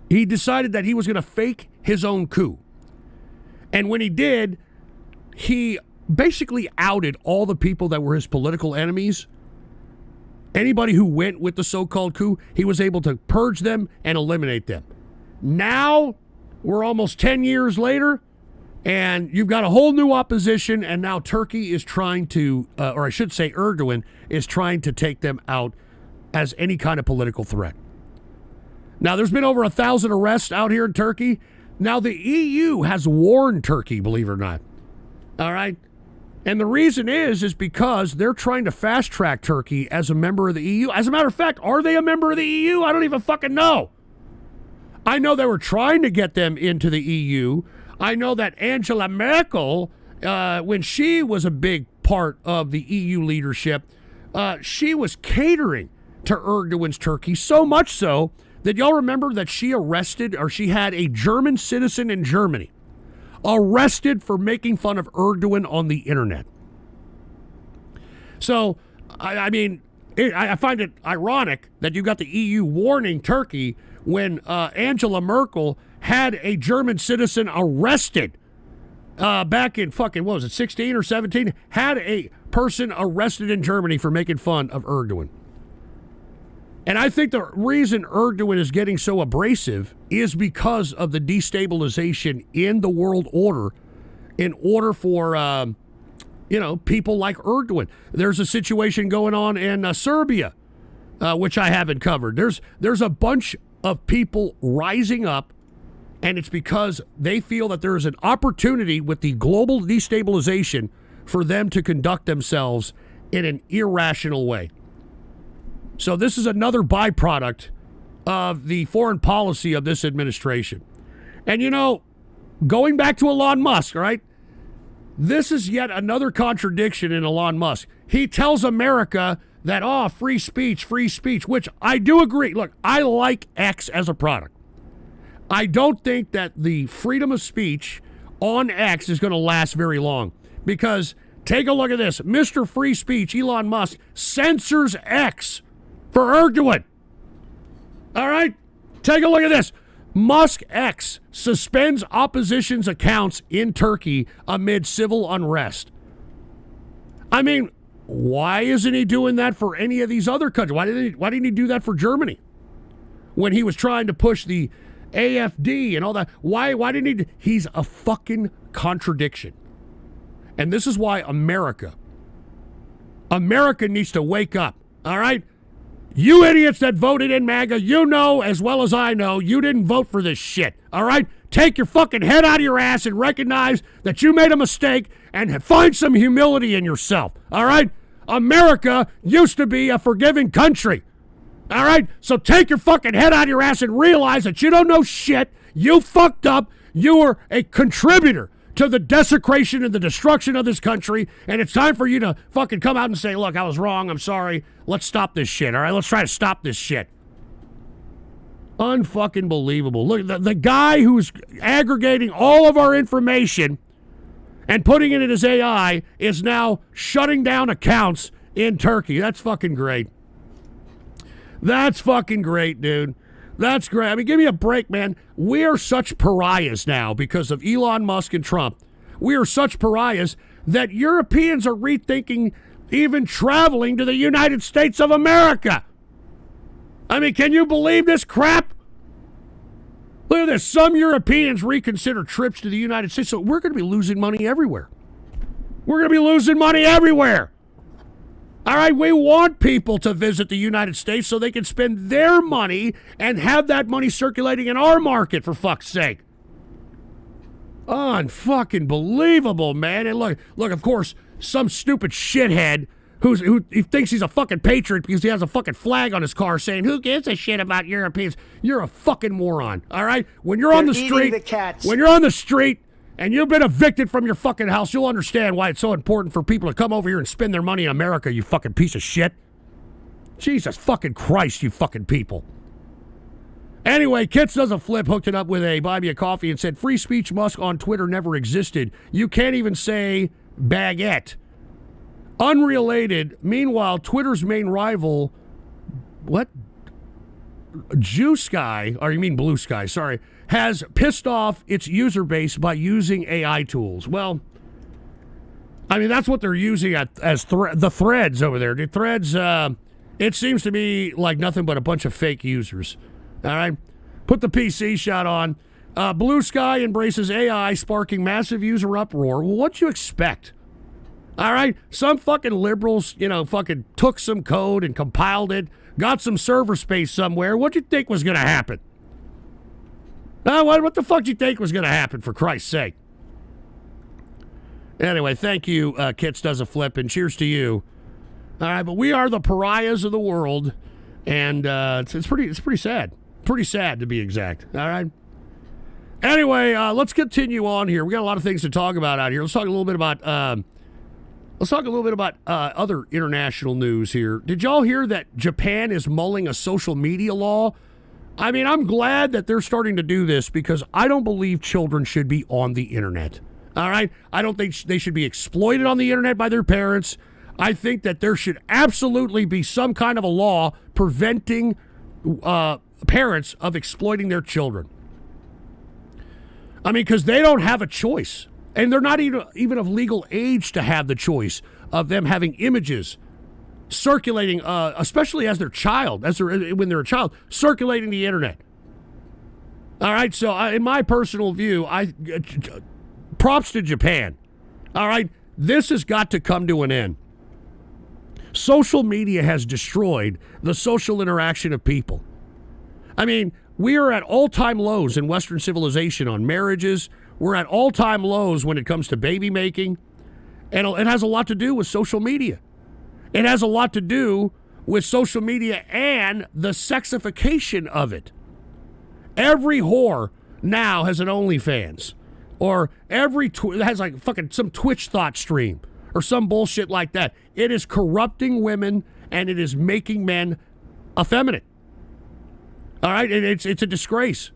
he decided that he was going to fake his own coup. And when he did, he basically outed all the people that were his political enemies. Anybody who went with the so-called coup, he was able to purge them and eliminate them. Now, we're almost 10 years later, and you've got a whole new opposition, and now Turkey is trying to, or I should say Erdogan, is trying to take them out as any kind of political threat. Now, there's been over 1,000 arrests out here in Turkey. Now, the EU has warned Turkey, believe it or not. All right? And the reason is because they're trying to fast-track Turkey as a member of the EU. As a matter of fact, are they a member of the EU? I don't even fucking know. I know they were trying to get them into the EU. I know that Angela Merkel, when she was a big part of the EU leadership, she was catering to Erdogan's Turkey, so much so that y'all remember that she arrested, or she had a German citizen in Germany arrested for making fun of Erdogan on the internet. So, I mean, I find it ironic that you got the EU warning Turkey when Angela Merkel had a German citizen arrested back in fucking, what was it, 16 or 17? Had a person arrested in Germany for making fun of Erdogan. And I think the reason Erdogan is getting so abrasive is because of the destabilization in the world order in order for, people like Erdogan. There's a situation going on in Serbia, which I haven't covered. There's a bunch of people rising up, and it's because they feel that there is an opportunity with the global destabilization for them to conduct themselves in an irrational way. So this is another byproduct of the foreign policy of this administration. And, going back to Elon Musk, right? This is yet another contradiction in Elon Musk. He tells America that, free speech, which I do agree. Look, I like X as a product. I don't think that the freedom of speech on X is going to last very long, because take a look at this. Mr. Free Speech, Elon Musk, censors X for Erdogan. All right? Take a look at this. Musk X suspends opposition's accounts in Turkey amid civil unrest. I mean, why isn't he doing that for any of these other countries? Why didn't he do that for Germany when he was trying to push the AFD and all that? Why didn't he? He's a fucking contradiction. And this is why America needs to wake up. All right? You idiots that voted in Maga, you know as well as I know you didn't vote for this shit, all right? Take your fucking head out of your ass and recognize that you made a mistake and find some humility in yourself, all right? America used to be a forgiving country, all right? So take your fucking head out of your ass and realize that you don't know shit, you fucked up, you were a contributor to the desecration and the destruction of this country, and it's time for you to fucking come out and say, look, I was wrong, I'm sorry, let's stop this shit, all right? Let's try to stop this shit. Unfucking believable. Look, the guy who's aggregating all of our information and putting it in his AI is now shutting down accounts in Turkey. That's fucking great. That's fucking great, dude. That's great. I mean, give me a break, man. We are such pariahs now because of Elon Musk and Trump. We are such pariahs that Europeans are rethinking even traveling to the United States of America. I mean, can you believe this crap? Look at this. Some Europeans reconsider trips to the United States. So we're going to be losing money everywhere. We're going to be losing money everywhere. All right, we want people to visit the United States so they can spend their money and have that money circulating in our market, for fuck's sake. Unfucking believable, man. And look, of course, some stupid shithead who thinks he's a fucking patriot because he has a fucking flag on his car saying, who gives a shit about Europeans? You're a fucking moron, all right? When you're on the street, when you're on the street, and you've been evicted from your fucking house, you'll understand why it's so important for people to come over here and spend their money in America, you fucking piece of shit. Jesus fucking Christ, you fucking people. Anyway, Kits Does a Flip hooked it up with a buy me a coffee and said, free speech Musk on Twitter never existed. You can't even say baguette. Unrelated. Meanwhile, Twitter's main rival, what? Juice Sky, or you mean Blue Sky, sorry, has pissed off its user base by using AI tools. Well, I mean, that's what they're using as the threads over there. The threads, it seems to me like nothing but a bunch of fake users. All right? Put the PC shot on. Blue Sky embraces AI, sparking massive user uproar. Well, what'd you expect? All right? Some fucking liberals, fucking took some code and compiled it, got some server space somewhere. What'd you think was going to happen? What the fuck do you think was going to happen, for Christ's sake? Anyway, thank you, Kits Does a Flip, and cheers to you. All right, but we are the pariahs of the world, and it's pretty sad. Pretty sad, to be exact. All right? Anyway, let's continue on here. We got a lot of things to talk about out here. Let's talk a little bit about other international news here. Did y'all hear that Japan is mulling a social media law? I mean, I'm glad that they're starting to do this because I don't believe children should be on the internet. All right? I don't think they should be exploited on the internet by their parents. I think that there should absolutely be some kind of a law preventing parents of exploiting their children. I mean, because they don't have a choice. And they're not even of legal age to have the choice of them having images circulating, especially as their child, when they're a child, circulating the internet. All right, so in my personal view, props to Japan. All right, this has got to come to an end. Social media has destroyed the social interaction of people. I mean, we are at all-time lows in Western civilization on marriages. We're at all-time lows when it comes to baby making. And it has a lot to do with social media. It has a lot to do with social media and the sexification of it. Every whore now has an OnlyFans. Or has like fucking some Twitch thought stream. Or some bullshit like that. It is corrupting women and it is making men effeminate. All right? And it's a disgrace.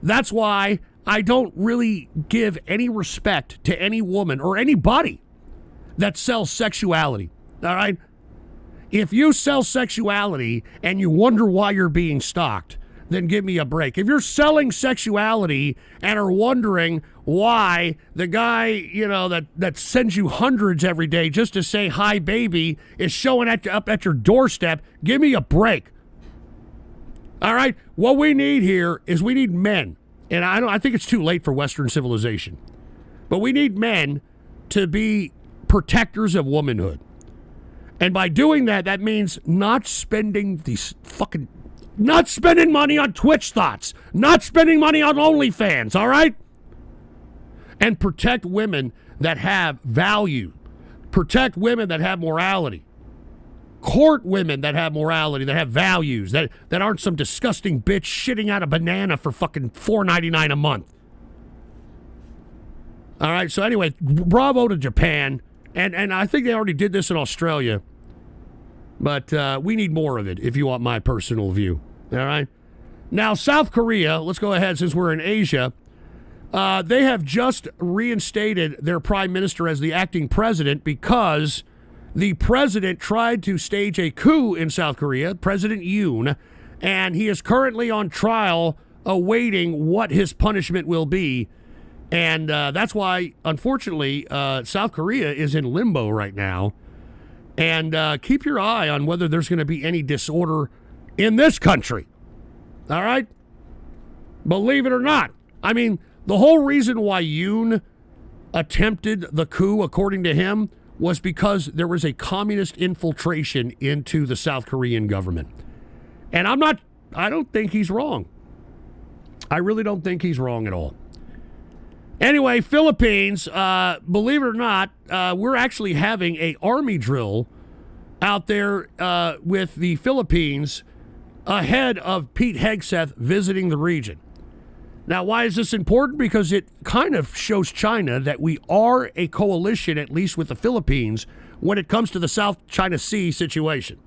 That's why I don't really give any respect to any woman or anybody that sells sexuality. All right? If you sell sexuality and you wonder why you're being stalked, then give me a break. If you're selling sexuality and are wondering why the guy, that sends you hundreds every day just to say hi baby is showing up at your doorstep, give me a break. All right? What we need here is we need men. And I think it's too late for Western civilization. But we need men to be protectors of womanhood. And by doing that, that means not spending money on Twitch thoughts, not spending money on OnlyFans, all right? And protect women that have value. Protect women that have morality. Court women that have morality, that have values, that aren't some disgusting bitch shitting out a banana for fucking $4.99 a month. All right, so anyway, bravo to Japan. And I think they already did this in Australia. But we need more of it, if you want my personal view. All right? Now, South Korea, let's go ahead since we're in Asia. They have just reinstated their prime minister as the acting president because the president tried to stage a coup in South Korea, President Yoon, and he is currently on trial awaiting what his punishment will be. And that's why, unfortunately, South Korea is in limbo right now. And keep your eye on whether there's going to be any disorder in this country. All right? Believe it or not. I mean, the whole reason why Yoon attempted the coup, according to him, was because there was a communist infiltration into the South Korean government. And I don't think he's wrong. I really don't think he's wrong at all. Anyway, Philippines, believe it or not, we're actually having an army drill out there with the Philippines ahead of Pete Hegseth visiting the region. Now, why is this important? Because it kind of shows China that we are a coalition, at least with the Philippines, when it comes to the South China Sea situation.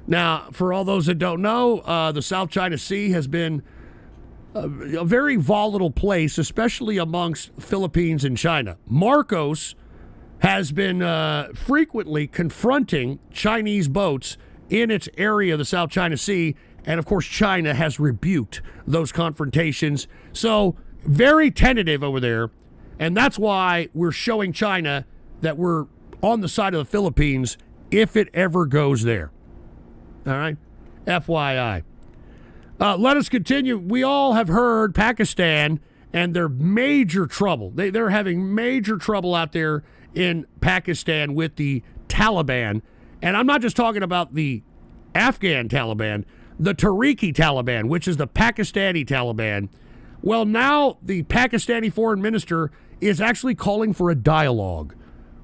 Now, for all those that don't know, the South China Sea has been a very volatile place, especially amongst Philippines and China. Marcos has been frequently confronting Chinese boats in its area of the South China Sea, and of course China has rebuked those confrontations. So very tentative over there, and that's why we're showing China that we're on the side of the Philippines if it ever goes there. All right? FYI. Let us continue. We all have heard Pakistan and their major trouble. They're having major trouble out there in Pakistan with the Taliban. And I'm not just talking about the Afghan Taliban, the Tariqi Taliban, which is the Pakistani Taliban. Well, now the Pakistani foreign minister is actually calling for a dialogue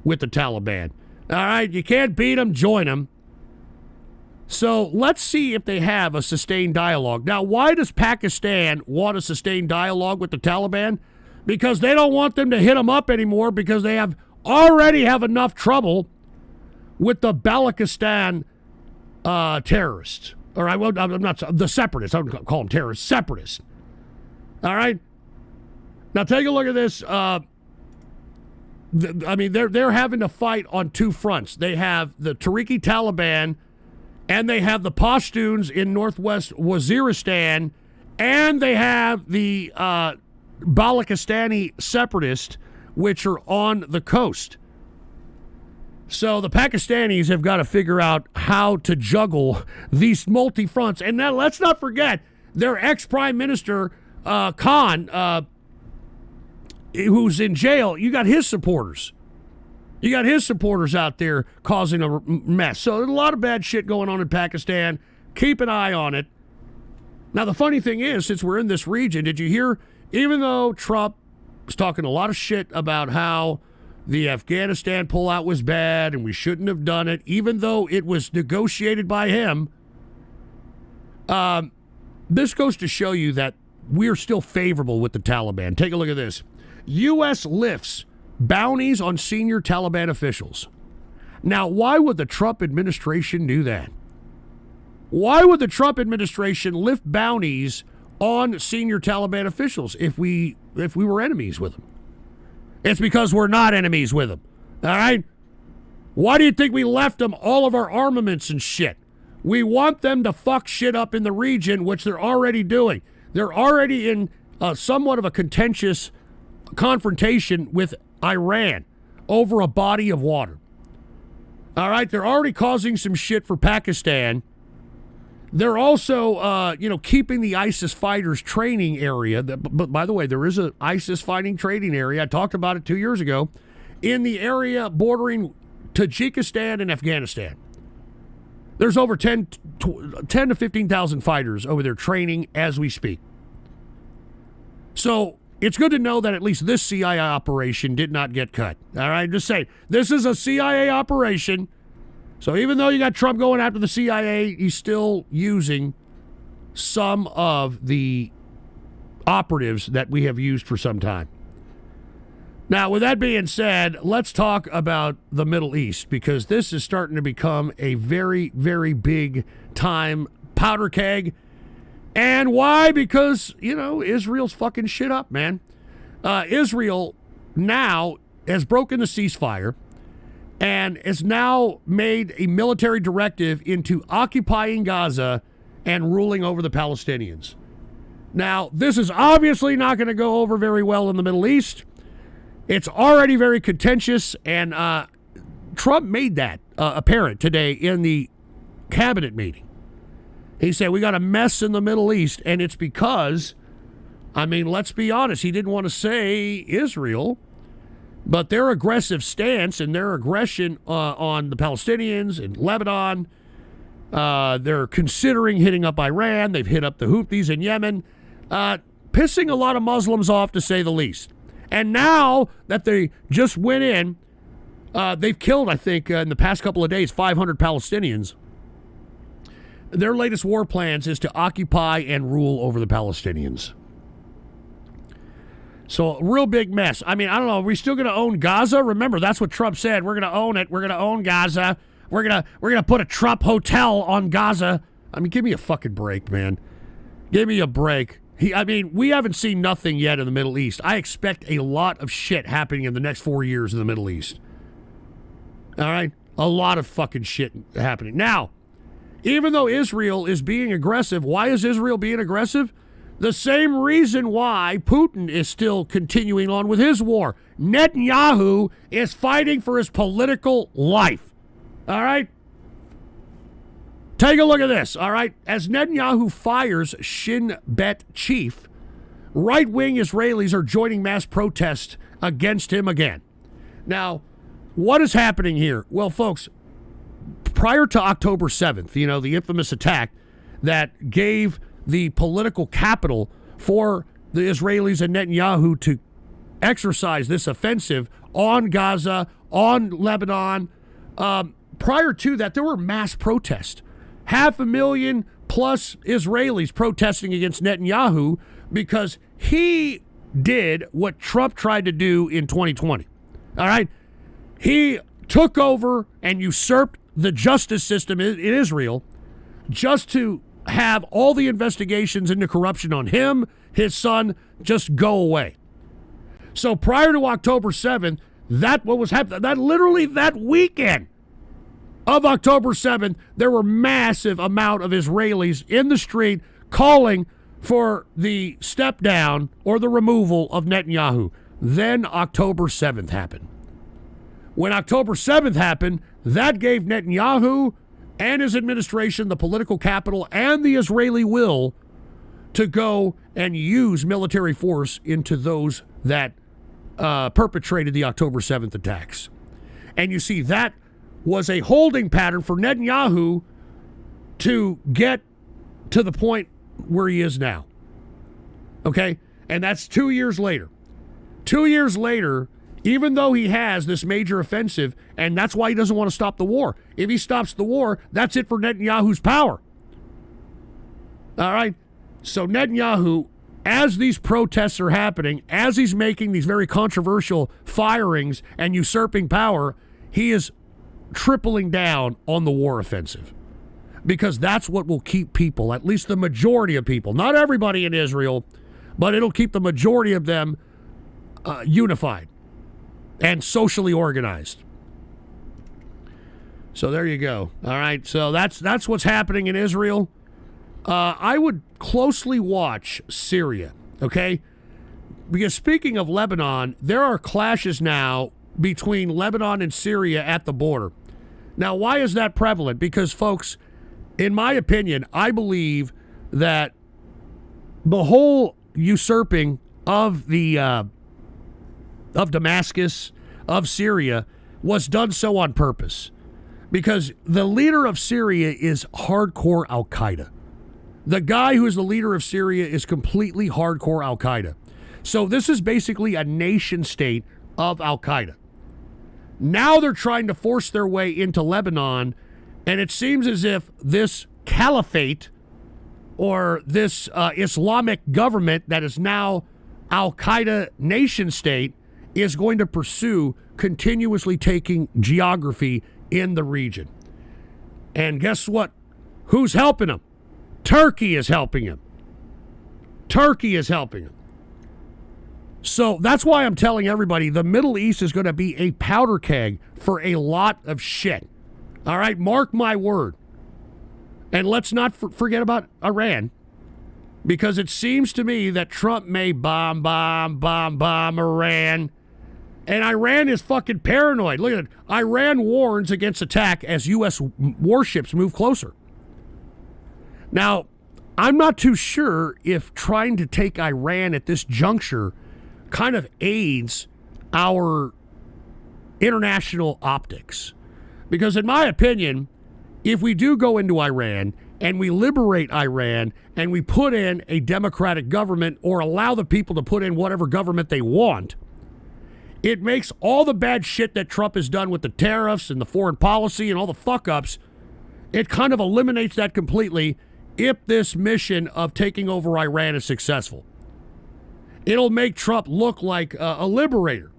with the Taliban. All right, you can't beat them, join them. So let's see if they have a sustained dialogue. Now, why does Pakistan want a sustained dialogue with the Taliban? Because they don't want them to hit them up anymore because they already have enough trouble with the Balochistan terrorists. All right, well, I'm not the separatists. I don't call them terrorists, separatists. All right. Now take a look at this. They're having to fight on two fronts. They have the Tariqi Taliban, and they have the Pashtuns in northwest Waziristan, and they have the Balochistani separatists, which are on the coast. So the Pakistanis have got to figure out how to juggle these multi-fronts. And now let's not forget their ex-prime minister, Khan, who's in jail. You got his supporters. You got his supporters out there causing a mess. So there's a lot of bad shit going on in Pakistan. Keep an eye on it. Now, the funny thing is, since we're in this region, did you hear, even though Trump was talking a lot of shit about how the Afghanistan pullout was bad and we shouldn't have done it, even though it was negotiated by him, this goes to show you that we're still favorable with the Taliban. Take a look at this. U.S. lifts bounties on senior Taliban officials. Now, why would the Trump administration do that? Why would the Trump administration lift bounties on senior Taliban officials if we were enemies with them? It's because we're not enemies with them. All right? Why do you think we left them all of our armaments and shit? We want them to fuck shit up in the region, which they're already doing. They're already in somewhat of a contentious confrontation with Iran over a body of water. All right? They're already causing some shit for Pakistan. They're also, keeping the ISIS fighters training area. But by the way, there is an ISIS fighting training area. I talked about it 2 years ago in the area bordering Tajikistan and Afghanistan. There's over 10 to 15,000 fighters over there training as we speak. So it's good to know that at least this CIA operation did not get cut. All right, just saying, this is a CIA operation. So even though you got Trump going after the CIA, he's still using some of the operatives that we have used for some time. Now, with that being said, let's talk about the Middle East, because this is starting to become a very, very big time powder keg. And why? Because, Israel's fucking shit up, man. Israel now has broken the ceasefire and has now made a military directive into occupying Gaza and ruling over the Palestinians. Now, this is obviously not going to go over very well in the Middle East. It's already very contentious, and Trump made that apparent today in the cabinet meeting. He said, we got a mess in the Middle East, and it's because, let's be honest, he didn't want to say Israel, but their aggressive stance and their aggression on the Palestinians in Lebanon, they're considering hitting up Iran. They've hit up the Houthis in Yemen, pissing a lot of Muslims off, to say the least. And now that they just went in, they've killed, I think, in the past couple of days, 500 Palestinians. Their latest war plans is to occupy and rule over the Palestinians. So, real big mess. I don't know. Are we still going to own Gaza? Remember, that's what Trump said. We're going to own it. We're going to own Gaza. We're gonna put a Trump hotel on Gaza. Give me a fucking break, man. Give me a break. We haven't seen nothing yet in the Middle East. I expect a lot of shit happening in the next 4 years in the Middle East. All right? A lot of fucking shit happening. Now, even though Israel is being aggressive, why is Israel being aggressive? The same reason why Putin is still continuing on with his war. Netanyahu is fighting for his political life. All right? Take a look at this, all right? As Netanyahu fires Shin Bet chief, right-wing Israelis are joining mass protest against him again. Now, what is happening here? Well, folks, prior to October 7th, the infamous attack that gave the political capital for the Israelis and Netanyahu to exercise this offensive on Gaza, on Lebanon, prior to that, there were mass protests. 500,000 plus Israelis protesting against Netanyahu because he did what Trump tried to do in 2020. All right? He took over and usurped the justice system in Israel just to have all the investigations into corruption on him, his son, just go away. So prior to October 7th, what was happening, that weekend of October 7th, there were massive amount of Israelis in the street calling for the step down or the removal of Netanyahu. Then October 7th happened. When October 7th happened, that gave Netanyahu and his administration the political capital and the Israeli will to go and use military force into those that perpetrated the October 7th attacks. And you see, that was a holding pattern for Netanyahu to get to the point where he is now. Okay? And that's 2 years later. 2 years later, even though he has this major offensive, and that's why he doesn't want to stop the war. If he stops the war, that's it for Netanyahu's power. All right? So Netanyahu, as these protests are happening, as he's making these very controversial firings and usurping power, he is tripling down on the war offensive. Because that's what will keep people, at least the majority of people, not everybody in Israel, but it'll keep the majority of them unified and socially organized. So there you go. All right, so that's what's happening in Israel. I would closely watch Syria, okay? Because speaking of Lebanon, there are clashes now between Lebanon and Syria at the border. Now, why is that prevalent? Because, folks, in my opinion, I believe that the whole usurping of the of Damascus, of Syria, was done so on purpose. Because the leader of Syria is hardcore Al-Qaeda. The guy who is the leader of Syria is completely hardcore Al-Qaeda. So this is basically a nation state of Al-Qaeda. Now they're trying to force their way into Lebanon, and it seems as if this caliphate or this Islamic government that is now Al-Qaeda nation state is going to pursue continuously taking geography in the region. And guess what? Who's helping them? Turkey is helping him. Turkey is helping him. So that's why I'm telling everybody the Middle East is going to be a powder keg for a lot of shit. All right? Mark my word. And let's not forget about Iran, because it seems to me that Trump may bomb Iran. And Iran is fucking paranoid. Look at it. Iran warns against attack as U.S. warships move closer. Now, I'm not too sure if trying to take Iran at this juncture kind of aids our international optics. Because in my opinion, if we do go into Iran and we liberate Iran and we put in a democratic government or allow the people to put in whatever government they want, it makes all the bad shit that Trump has done with the tariffs and the foreign policy and all the fuck-ups, it kind of eliminates that completely if this mission of taking over Iran is successful. It'll make Trump look like a liberator.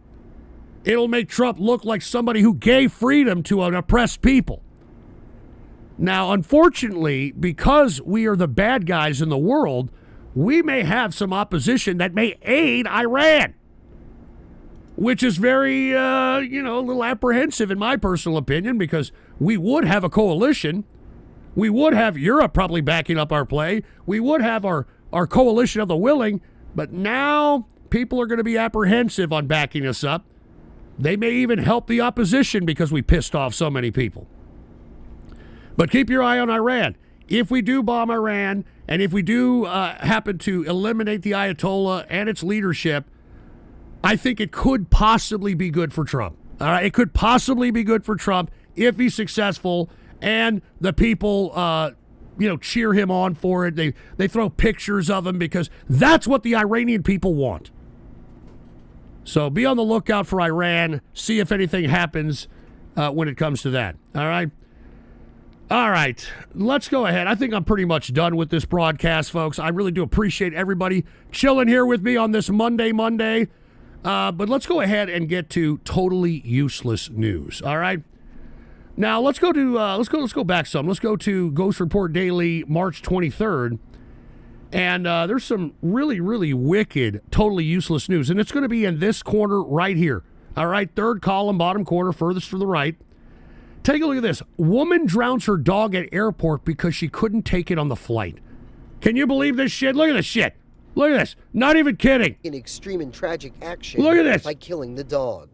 It'll make Trump look like somebody who gave freedom to an oppressed people. Now, unfortunately, because we are the bad guys in the world, we may have some opposition that may aid Iran, which is very, a little apprehensive in my personal opinion, because we would have a coalition. We would have Europe probably backing up our play. We would have our coalition of the willing, but now people are going to be apprehensive on backing us up. They may even help the opposition because we pissed off so many people. But keep your eye on Iran. If we do bomb Iran, and if we do happen to eliminate the Ayatollah and its leadership, I think it could possibly be good for Trump. All right, it could possibly be good for Trump if he's successful, and the people, cheer him on for it. They throw pictures of him because that's what the Iranian people want. So be on the lookout for Iran. See if anything happens when it comes to that. All right. All right, let's go ahead. I think I'm pretty much done with this broadcast, folks. I really do appreciate everybody chilling here with me on this Monday. But let's go ahead and get to totally useless news. All right. Now let's go to let's go back some. Let's go to Ghost Report Daily, March 23rd, and there's some really, really wicked, totally useless news, and it's going to be in this corner right here. All right, third column, bottom corner, furthest to the right. Take a look at this. Woman drowns her dog at airport because she couldn't take it on the flight. Can you believe this shit? Look at this shit. Look at this. Not even kidding. In extreme and tragic action. Look at this. By killing the dog.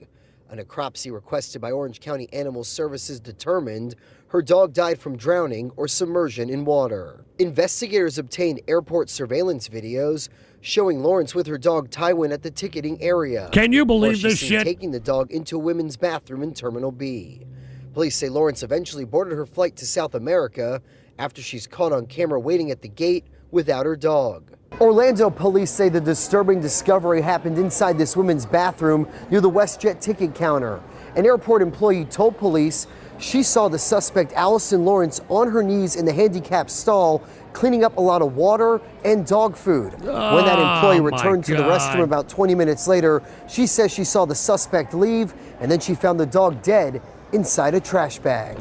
A necropsy requested by Orange County Animal Services determined her dog died from drowning or submersion in water. Investigators obtained airport surveillance videos showing Lawrence with her dog Tywin at the ticketing area. Can you believe this shit? Taking the dog into a women's bathroom in Terminal B. Police say Lawrence eventually boarded her flight to South America after she's caught on camera waiting at the gate without her dog. Orlando police say the disturbing discovery happened inside this women's bathroom near the WestJet ticket counter. An airport employee told police she saw the suspect Allison Lawrence on her knees in the handicapped stall cleaning up a lot of water and dog food. When that employee returned to the restroom about 20 minutes later, she says she saw the suspect leave and then she found the dog dead inside a trash bag.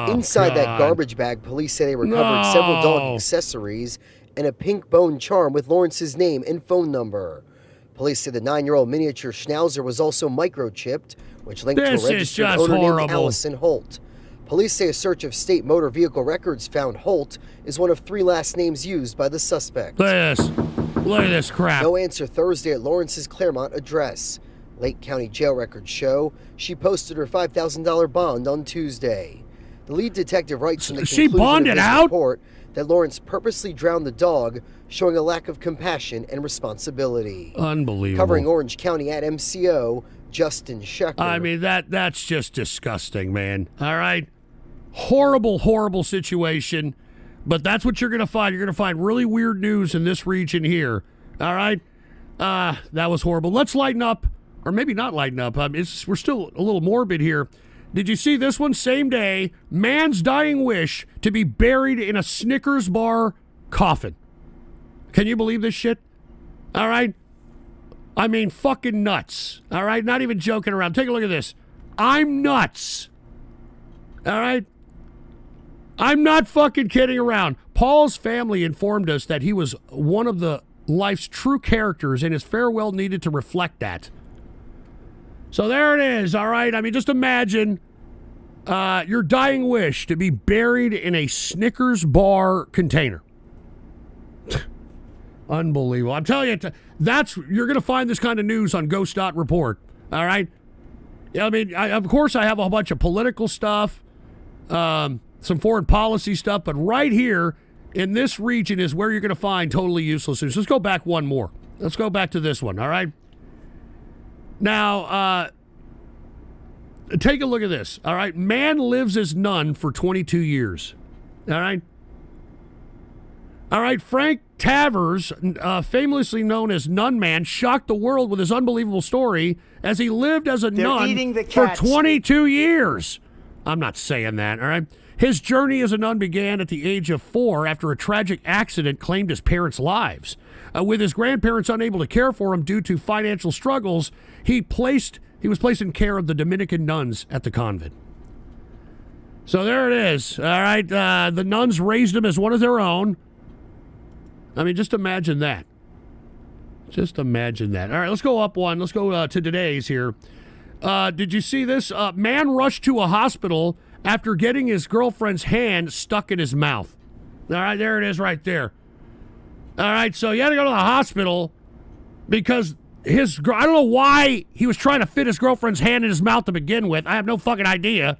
Inside that garbage bag, police say they recovered several dog accessories and a pink bone charm with Lawrence's name and phone number. Police say the 9-year-old miniature schnauzer was also microchipped, which linked to a registered owner named Allison Holt. Police say a search of state motor vehicle records found Holt is one of 3 last names used by the suspect. Look at this. Look at this crap. No answer Thursday at Lawrence's Claremont address. Lake County jail records show she posted her $5,000 bond on Tuesday. The lead detective writes in the conclusion of his report that Lawrence purposely drowned the dog, showing a lack of compassion and responsibility. Unbelievable. Covering Orange County at MCO, Justin Shecker. I mean, that's just disgusting, man. All right? Horrible, horrible situation. But that's what you're going to find. You're going to find really weird news in this region here. All right? That was horrible. Let's lighten up. Or maybe not lighten up. We're still a little morbid here. Did you see this one? Same day, man's dying wish to be buried in a Snickers bar coffin. Can you believe this shit? All right? I mean, fucking nuts. All right? Not even joking around. Take a look at this. I'm nuts. All right? I'm not fucking kidding around. Paul's family informed us that he was one of the life's true characters, and his farewell needed to reflect that. So there it is, all right? I mean, just imagine your dying wish to be buried in a Snickers bar container. Unbelievable. I'm telling you, you're going to find this kind of news on Ghost.Report, all right? I mean, of course, I have a bunch of political stuff, some foreign policy stuff, but right here in this region is where you're going to find totally useless news. Let's go back one more. Let's go back to this one, all right? Now, take a look at this, all right? Man lives as nun for 22 years, all right? All right, Frank Tavers, famously known as Nun Man, shocked the world with his unbelievable story as he lived as a nun for 22 years. I'm not saying that, all right? His journey as a nun began at the age of 4 after a tragic accident claimed his parents' lives. With his grandparents unable to care for him due to financial struggles, he was placed in care of the Dominican nuns at the convent. So there it is. All right, the nuns raised him as one of their own. I mean, just imagine that. Just imagine that. All right, let's go up one. Let's go to today's here. Did you see this? Man rushed to a hospital after getting his girlfriend's hand stuck in his mouth. All right, there it is right there. All right, so he had to go to the hospital because I don't know why he was trying to fit his girlfriend's hand in his mouth to begin with. I have no fucking idea.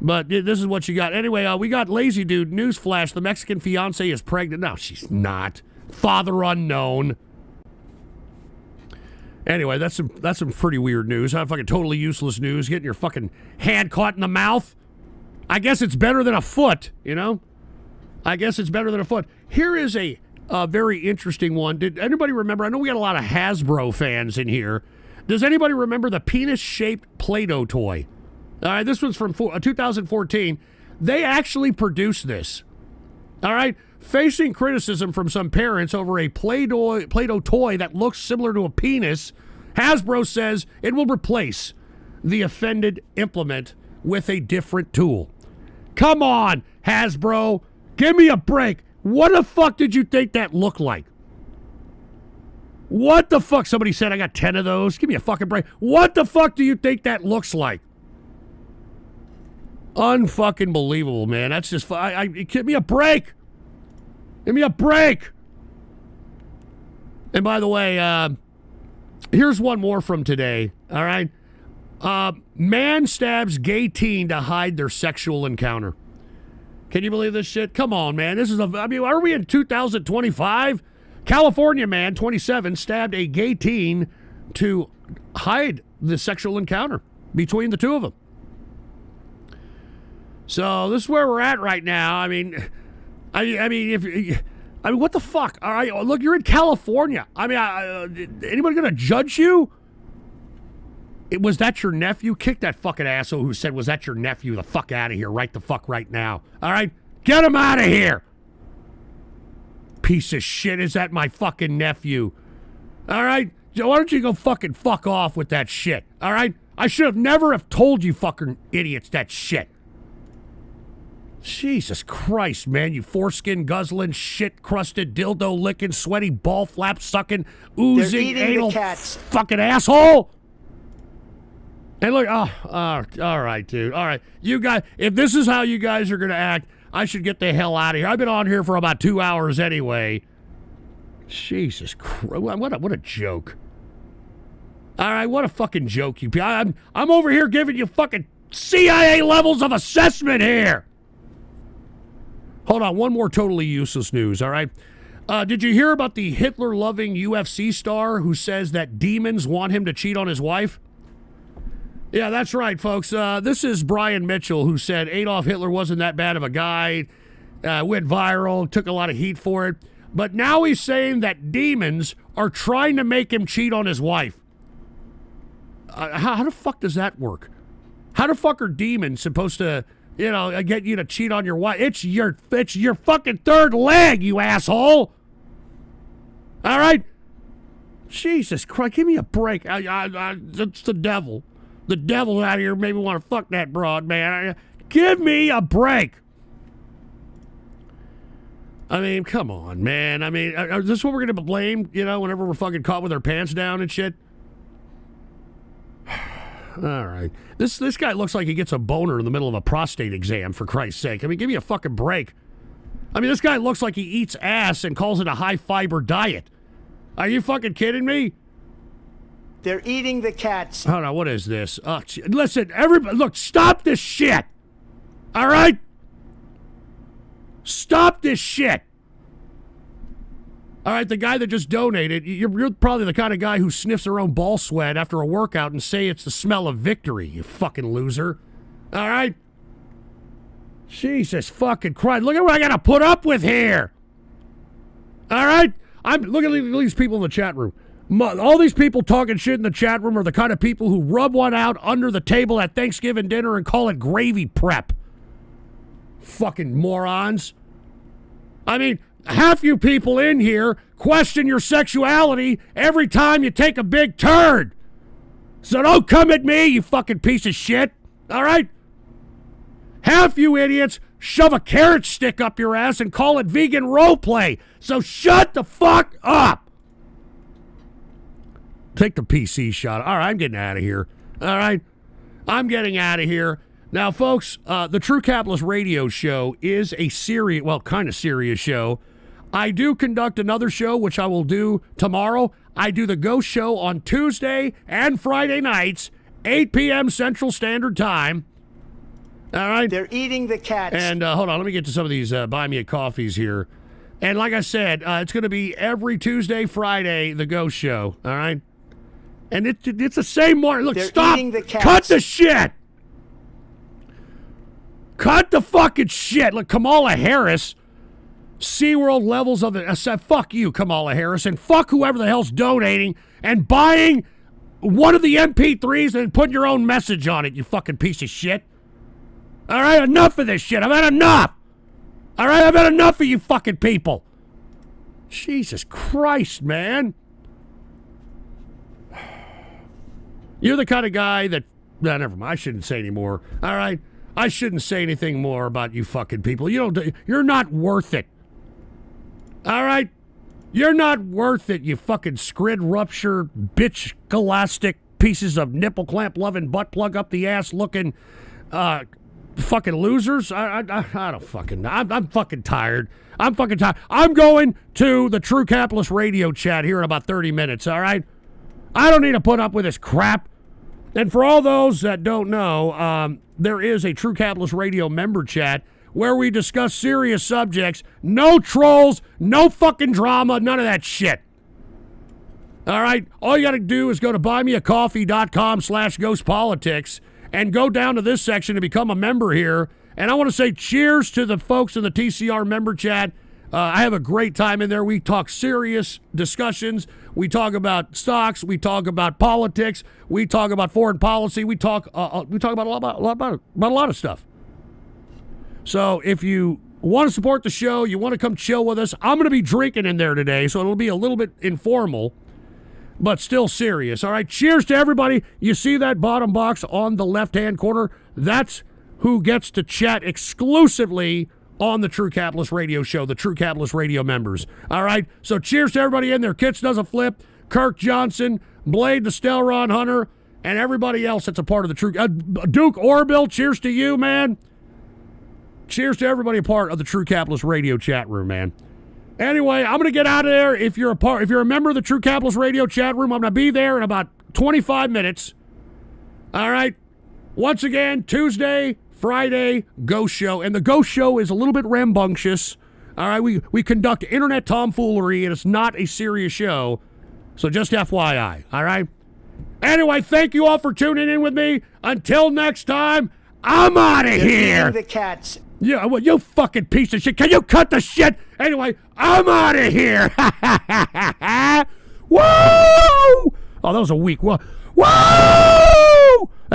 But this is what you got. Anyway, we got lazy dude. Newsflash, the Mexican fiance is pregnant. No, she's not. Father unknown. Anyway, that's some pretty weird news. Fucking totally useless news. Getting your fucking hand caught in the mouth. I guess it's better than a foot, you know? I guess it's better than a foot. Here is a very interesting one. Did anybody remember? I know we got a lot of Hasbro fans in here. Does anybody remember the penis-shaped Play-Doh toy? All right, this was from 2014. They actually produced this. All right, facing criticism from some parents over a Play-Doh toy that looks similar to a penis, Hasbro says it will replace the offended implement with a different tool. Come on, Hasbro, give me a break. What the fuck did you think that looked like? What the fuck? Somebody said I got 10 of those. Give me a fucking break. What the fuck do you think that looks like? Unfucking believable, man. That's just give me a break. Give me a break. And by the way, here's one more from today. All right. Man stabs gay teen to hide their sexual encounter. Can you believe this shit? Come on, man. Are we in 2025? California man, 27, stabbed a gay teen to hide the sexual encounter between the two of them. So this is where we're at right now. I mean, what the fuck? All right, look, you're in California. I mean, anybody gonna judge you? Was that your nephew? Kick that fucking asshole who said, was that your nephew? The fuck out of here, right the fuck right now. All right, get him out of here. Piece of shit, is that my fucking nephew? All right, why don't you go fucking fuck off with that shit? All right, I should have never have told you fucking idiots that shit. Jesus Christ, man, you foreskin guzzling, shit-crusted, dildo-licking, sweaty, ball-flap-sucking, oozing, anal fucking asshole! And look, all right, dude, all right. You guys, if this is how you guys are going to act, I should get the hell out of here. I've been on here for about 2 hours anyway. Jesus Christ, what a joke. All right, what a fucking joke, you people. I'm over here giving you fucking CIA levels of assessment here. Hold on, one more totally useless news, all right? Did you hear about the Hitler-loving UFC star who says that demons want him to cheat on his wife? Yeah, that's right, folks. This is Brian Mitchell, who said Adolf Hitler wasn't that bad of a guy, went viral, took a lot of heat for it. But now he's saying that demons are trying to make him cheat on his wife. How the fuck does that work? How the fuck are demons supposed to... get you to cheat on your wife? It's your fucking third leg, you asshole. All right? Jesus Christ, give me a break. It's the devil. The devil out here made me want to fuck that broad, man. Give me a break. I mean, come on, man. I mean, is this what we're going to blame, whenever we're fucking caught with our pants down and shit? All right. This guy looks like he gets a boner in the middle of a prostate exam, for Christ's sake. I mean, give me a fucking break. I mean, this guy looks like he eats ass and calls it a high-fiber diet. Are you fucking kidding me? They're eating the cats. Hold on, what is this? Listen, everybody, look, stop this shit. All right? Stop this shit. All right, the guy that just donated, you're probably the kind of guy who sniffs their own ball sweat after a workout and say it's the smell of victory, you fucking loser. All right? Jesus fucking Christ. Look at what I got to put up with here. All right? Look at these people in the chat room. All these people talking shit in the chat room are the kind of people who rub one out under the table at Thanksgiving dinner and call it gravy prep. Fucking morons. I mean... half you people in here question your sexuality every time you take a big turd. So don't come at me, you fucking piece of shit. All right? Half you idiots shove a carrot stick up your ass and call it vegan role play. So shut the fuck up. Take the PC shot. All right, I'm getting out of here. All right, I'm getting out of here. Now, folks, the True Capitalist Radio Show is a serious, well, kind of serious show. I do conduct another show, which I will do tomorrow. I do the Ghost Show on Tuesday and Friday nights, 8 p.m. Central Standard Time. All right? They're eating the cats. And hold on, let me get to some of these Buy Me a Coffees here. And like I said, it's going to be every Tuesday, Friday, the Ghost Show. All right? And it's the same morning. Look, They're stop. eating the cats. Cut the shit. Cut the fucking shit. Look, Kamala Harris, SeaWorld levels of it. I said, fuck you, Kamala Harris, and fuck whoever the hell's donating and buying one of the MP3s and putting your own message on it, you fucking piece of shit. All right, enough of this shit. I've had enough. All right, I've had enough of you fucking people. Jesus Christ, man. You're the kind of guy that... No, never mind. I shouldn't say anymore. All right? I shouldn't say anything more about you fucking people. You're not worth it. All right? You're not worth it, you fucking scrid rupture, bitch scholastic pieces of nipple clamp loving, butt plug up the ass looking fucking losers. I don't fucking know. I'm fucking tired. I'm fucking tired. I'm going to the True Capitalist Radio chat here in about 30 minutes, all right? I don't need to put up with this crap. And for all those that don't know, there is a True Capitalist Radio member chat where we discuss serious subjects. No trolls, no fucking drama, none of that shit. All right? All you got to do is go to buymeacoffee.com/GhostPolitics and go down to this section to become a member here. And I want to say cheers to the folks in the TCR member chat. I have a great time in there. We talk serious discussions. We talk about stocks. We talk about politics. We talk about foreign policy. We talk about a lot of stuff. So if you want to support the show, you want to come chill with us, I'm going to be drinking in there today, so it'll be a little bit informal, but still serious. All right, cheers to everybody. You see that bottom box on the left-hand corner? That's who gets to chat exclusively on the True Capitalist Radio Show, the True Capitalist Radio members. All right? So cheers to everybody in there. Kits Does a Flip, Kirk Johnson, Blade the Stelron Hunter, and everybody else that's a part of the True... Duke Orville, cheers to you, man. Cheers to everybody a part of the True Capitalist Radio chat room, man. Anyway, I'm going to get out of there. If you're a member of the True Capitalist Radio chat room, I'm going to be there in about 25 minutes. All right? Once again, Tuesday, Friday, Ghost Show. And the Ghost Show is a little bit rambunctious. All right, we conduct internet tomfoolery, and it's not a serious show. So just FYI, all right? Anyway, thank you all for tuning in with me. Until next time, I'm out of here. The cats. Yeah, well, you fucking piece of shit. Can you cut the shit? Anyway, I'm out of here. Woo! Oh, that was a weak one. Woo!